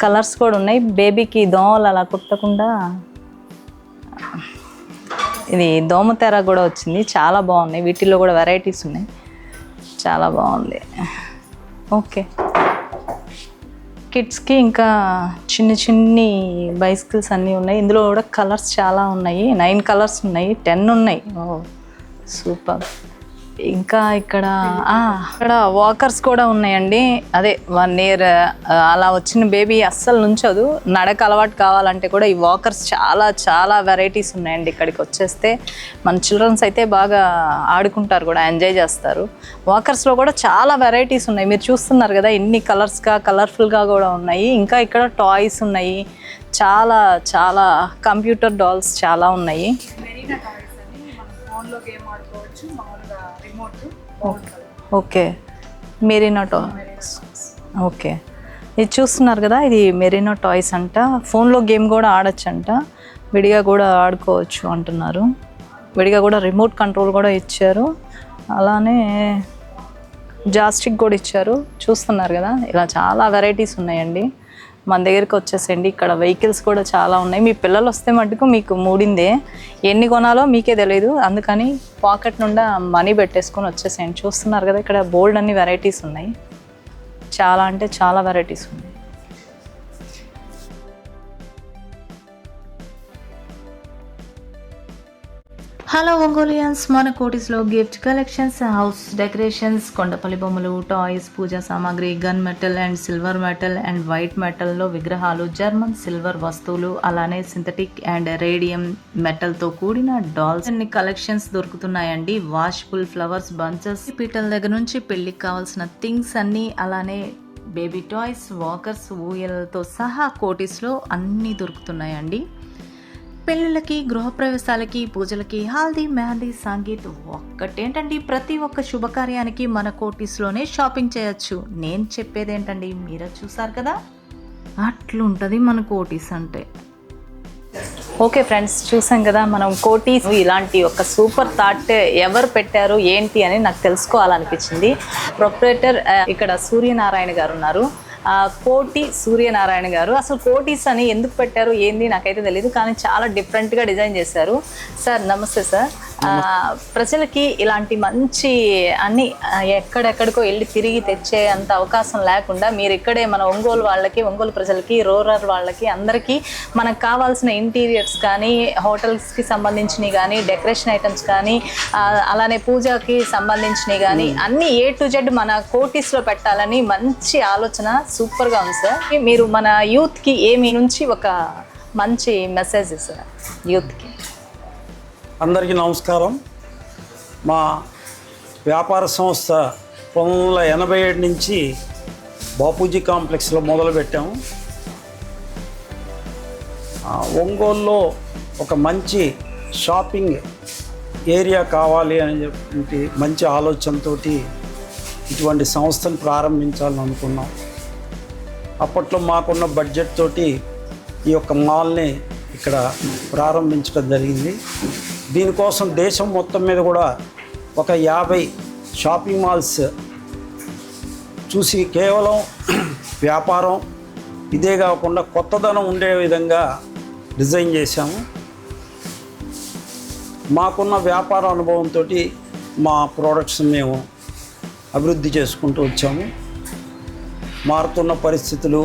కలర్స్ కూడా ఉన్నాయి. బేబీకి దోమలు అలా కుట్టకుండా ఇది దోమతెర కూడా వచ్చింది. చాలా బాగున్నాయి. వీటిల్లో కూడా వెరైటీస్ ఉన్నాయి. చాలా బాగుంది. ఓకే, కిడ్స్కి ఇంకా చిన్ని బైసికల్స్ అన్నీ ఉన్నాయి. ఇందులో కూడా కలర్స్ చాలా ఉన్నాయి. 9 కలర్స్ ఉన్నాయి, 10 ఉన్నాయి. ఓ సూపర్. ఇంకా ఇక్కడ వాకర్స్ కూడా ఉన్నాయండి. అదే 1 ఇయర్ అలా వచ్చిన బేబీ అస్సలు నుంచోదు, నడక అలవాటు కావాలంటే కూడా ఈ వాకర్స్ చాలా చాలా వెరైటీస్ ఉన్నాయండి. ఇక్కడికి వచ్చేస్తే మన చిల్డ్రన్స్ అయితే బాగా ఆడుకుంటారు కూడా, ఎంజాయ్ చేస్తారు. వాకర్స్లో కూడా చాలా వెరైటీస్ ఉన్నాయి. మీరు చూస్తున్నారు కదా, ఎన్ని కలర్ఫుల్గా కూడా ఉన్నాయి. ఇంకా ఇక్కడ టాయ్స్ ఉన్నాయి, చాలా చాలా కంప్యూటర్ డాల్స్ చాలా ఉన్నాయి. Okay, Marina toys. ఓకే, ఇది చూస్తున్నారు కదా, ఇది మెరీనా టాయ్స్ అంట. ఫోన్లో గేమ్ కూడా ఆడొచ్చంట, విడిగా కూడా ఆడుకోవచ్చు అంటున్నారు. విడిగా కూడా రిమోట్ కంట్రోల్ కూడా ఇచ్చారు, అలానే జాస్టిక్ కూడా ఇచ్చారు. చూస్తున్నారు కదా, ఇలా చాలా వెరైటీస్ ఉన్నాయండి. మన దగ్గరికి వచ్చేసేయండి. ఇక్కడ వెహికల్స్ కూడా చాలా ఉన్నాయి. మీ పిల్లలు వస్తే మటుకు మీకు మూడిందే, ఎన్ని కొనాలో మీకే తెలియదు. అందుకని పాకెట్ నుండా మనీ పెట్టేసుకొని వచ్చేసేయండి. చూస్తున్నారు కదా, ఇక్కడ బోల్డ్ అన్ని వెరైటీస్ ఉన్నాయి. చాలా అంటే చాలా వెరైటీస్ ఉన్నాయి. హలో ఒంగోలియన్స్, మన కోటిస్లో gift collections, house decorations, Kondapalli బొమ్మలు, టాయ్స్, పూజా సామాగ్రి, gun metal and silver metal and white మెటల్లో విగ్రహాలు, జర్మన్ సిల్వర్ వస్తువులు, అలానే సింథటిక్ అండ్ రేడియం మెటల్తో కూడిన డాల్స్ అన్ని కలెక్షన్స్ దొరుకుతున్నాయండి. వాషబుల్ ఫ్లవర్స్, బంచెస్, పీటల దగ్గర నుంచి పెళ్లికి కావాల్సిన థింగ్స్ అన్నీ, అలానే బేబీ టాయ్స్, వాకర్స్, ఊయలతో సహా కోటిస్లో అన్నీ దొరుకుతున్నాయండి. పెళ్ళిళ్ళకి, గృహప్రవేశాలకి, పూజలకి, హల్దీ, మెహందీ, సంగీత్ ఒక్కటేంటండి, ప్రతి ఒక్క శుభకార్యానికి మన కోటీస్లోనే షాపింగ్ చేయొచ్చు. నేను చెప్పేదేంటండి, మీరే చూసారు కదా, అట్లుంటుంది మన కోటీస్ అంటే. ఓకే ఫ్రెండ్స్, చూసాం కదా మనం కోటీస్. ఇలాంటి ఒక సూపర్ థాట్ ఎవరు పెట్టారు ఏంటి అని నాకు తెలుసుకోవాలనిపించింది. ప్రొపరేటర్ ఇక్కడ సూర్యనారాయణ గారు ఉన్నారు. కోటి సూర్యనారాయణ గారు. అసలు కోటీస్ అని ఎందుకు పెట్టారు ఏంది నాకైతే తెలియదు, కానీ చాలా డిఫరెంట్గా డిజైన్ చేశారు. సార్ నమస్తే సార్. ప్రజలకి ఇలాంటి మంచి అన్ని ఎక్కడెక్కడికో వెళ్ళి తిరిగి తెచ్చే అంత అవకాశం లేకుండా మీరు ఇక్కడే మన ఒంగోలు వాళ్ళకి, ఒంగోలు ప్రజలకి, రూరల్ వాళ్ళకి అందరికీ మనకు కావాల్సిన ఇంటీరియర్స్ కానీ, హోటల్స్కి సంబంధించినవి కానీ, డెకరేషన్ ఐటమ్స్ కానీ, అలానే పూజకి సంబంధించినవి కానీ అన్నీ A to Z మన కోటీస్లో పెట్టాలని మంచి ఆలోచన. సూపర్గా ఉంది సార్. మీరు మన యూత్కి ఏమి నుంచి ఒక మంచి మెసేజ్ సార్ యూత్కి? అందరికీ నమస్కారం. మా వ్యాపార సంస్థ 1987 నుంచి బాపూజీ కాంప్లెక్స్లో మొదలుపెట్టాము. ఒంగోలులో ఒక మంచి షాపింగ్ ఏరియా కావాలి అని చెప్పి మంచి ఆలోచనతో ఇటువంటి సంస్థను ప్రారంభించాలని అనుకున్నాం. అప్పట్లో మాకున్న బడ్జెట్ తోటి ఈ యొక్క మాల్ని ఇక్కడ ప్రారంభించడం జరిగింది. దీనికోసం దేశం మొత్తం మీద కూడా ఒక 50 షాపింగ్ మాల్స్ చూసి కేవలం వ్యాపారం ఇదే కాకుండా కొత్తదనం ఉండే విధంగా డిజైన్ చేశాము. మాకున్న వ్యాపార అనుభవంతో మా ప్రోడక్ట్స్ మేము అభివృద్ధి చేసుకుంటూ వచ్చాము. మారుతున్న పరిస్థితులు,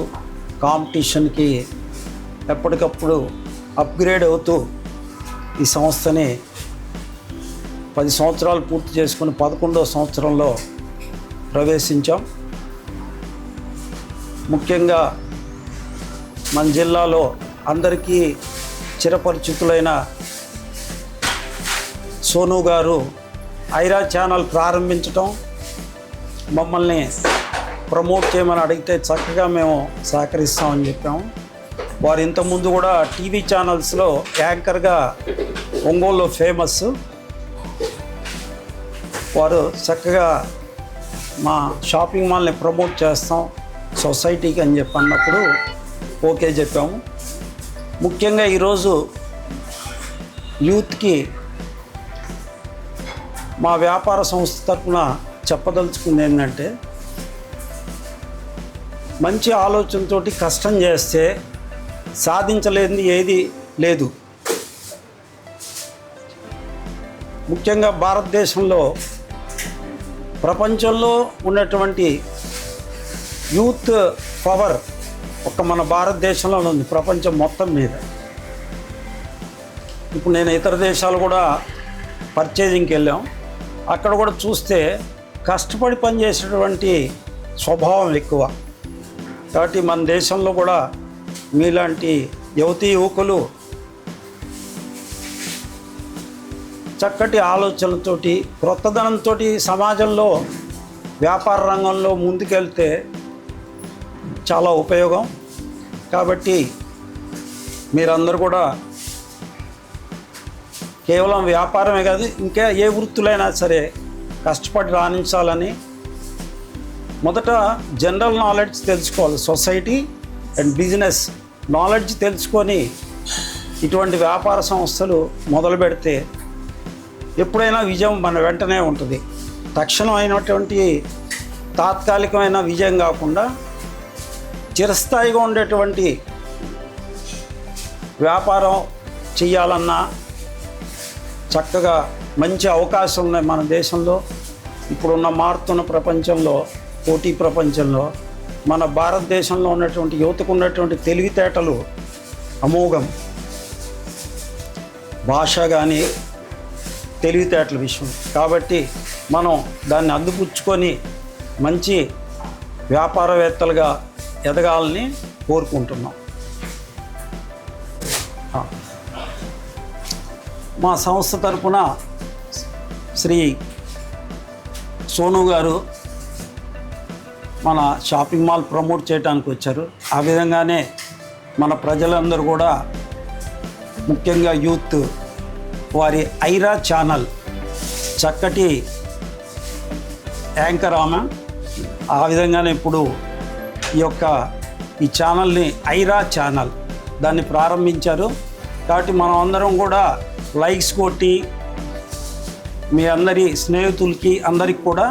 కాంపిటీషన్కి ఎప్పటికప్పుడు అప్గ్రేడ్ అవుతూ ఈ సంస్థని 10 సంవత్సరాలు పూర్తి చేసుకుని 11వ సంవత్సరంలో ప్రవేశించాం. ముఖ్యంగా మన జిల్లాలో అందరికీ చిరపరిచితులైన సోను గారు ఐరా ఛానల్ ప్రారంభించటం, మమ్మల్ని ప్రమోట్ చేయమని అడిగితే చక్కగా మేము సహకరిస్తామని చెప్పాము. వారు ఇంతకుముందు కూడా టీవీ ఛానల్స్లో యాంకర్గా ఒంగోలులో ఫేమస్. వారు చక్కగా మా షాపింగ్ మాల్ని ప్రమోట్ చేస్తాం సొసైటీకి అని చెప్పి అన్నప్పుడు ఓకే చెప్పాము. ముఖ్యంగా ఈరోజు యూత్కి మా వ్యాపార సంస్థ తరఫున చెప్పదలుచుకుంది ఏంటంటే, మంచి ఆలోచనతో కష్టం చేస్తే సాధించలేనిది ఏది లేదు. ముఖ్యంగా భారతదేశంలో, ప్రపంచంలో ఉన్నటువంటి యూత్ పవర్ ఒక మన భారతదేశంలో ఉంది, ప్రపంచం మొత్తం మీద. ఇప్పుడు నేను ఇతర దేశాలు కూడా పర్చేజింగ్కి వెళ్ళాం. అక్కడ కూడా చూస్తే కష్టపడి పనిచేసేటువంటి స్వభావం ఎక్కువ. కాబట్టి మన దేశంలో కూడా మీలాంటి యువతీ యువకులు చక్కటి ఆలోచనలతోటి, క్రొత్తదనంతో సమాజంలో వ్యాపార రంగంలో ముందుకెళ్తే చాలా ఉపయోగం. కాబట్టి మీరందరూ కూడా కేవలం వ్యాపారమే కాదు, ఇంకా ఏ వృత్తులైనా సరే కష్టపడి రాణించాలని మొదట జనరల్ నాలెడ్జ్ తెలుసుకోవాలి. సొసైటీ అండ్ బిజినెస్ నాలెడ్జ్ తెలుసుకొని ఇటువంటి వ్యాపార సంస్థలు మొదలు పెడితే ఎప్పుడైనా విజయం మన వెంటనే ఉంటుంది. తక్షణమైనటువంటి తాత్కాలికమైన విజయం కాకుండా చిరస్థాయిగా ఉండేటువంటి వ్యాపారం చేయాలన్నా చక్కగా మంచి అవకాశం ఉన్నాయి మన దేశంలో. ఇప్పుడున్న మారుతున్న ప్రపంచంలో, పోటీ ప్రపంచంలో మన భారతదేశంలో ఉన్నటువంటి యువతకు ఉన్నటువంటి తెలివితేటలు అమోఘం. భాష కానీ తెలివితేటల విషయం. కాబట్టి మనం దాన్ని అందిపుచ్చుకొని మంచి వ్యాపారవేత్తలుగా ఎదగాలని కోరుకుంటున్నాం. మా సంస్థ తరపున శ్రీ సోను గారు మన షాపింగ్ మాల్ ప్రమోట్ చేయడానికి వచ్చారు. ఆ విధంగానే మన ప్రజలందరూ కూడా ముఖ్యంగా యూత్ వారి ఐరా ఛానల్ చక్కటి యాంకర్ ఆమె. ఆ విధంగానే ఇప్పుడు ఈ ఛానల్ని ఐరా ఛానల్ దాన్ని ప్రారంభించారు. కాబట్టి మనం అందరం కూడా లైక్స్ కొట్టి మీ అందరి స్నేహితులకి అందరికి కూడా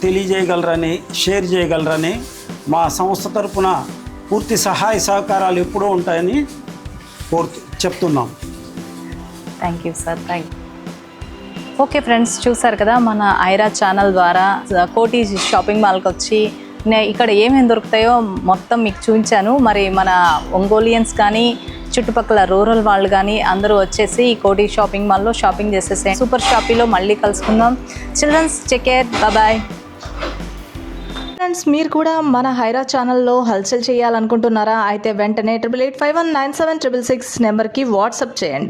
తెలియజేయగలరని, షేర్ చేయగలరని మా సంస్థ తరపున పూర్తి సహాయ సహకారాలు ఎప్పుడూ ఉంటాయని చెప్తున్నాం. Thank you sir, thank you. Okay friends, చూసారు కదా మన ఐరా ఛానల్ ద్వారా కోటి షాపింగ్ మాల్కి వచ్చి ఇక్కడ ఏమేమి దొరుకుతాయో మొత్తం మీకు చూపించాను. మరి మన ఒంగోలియన్స్ కానీ చుట్టుపక్కల రూరల్ వాళ్ళు కానీ అందరూ వచ్చేసి ఈ కోటి షాపింగ్ మాల్లో షాపింగ్ చేసేసే. సూపర్ షాపింగ్లో మళ్ళీ కలుసుకుందాం. Children's take care, bye. Friends, మీరు కూడా మన హైరా ఛానల్లో హల్చల్ చేయాలనుకుంటున్నారా? అయితే వెంటనే 8885197666 నెంబర్కి వాట్సాప్ చేయండి.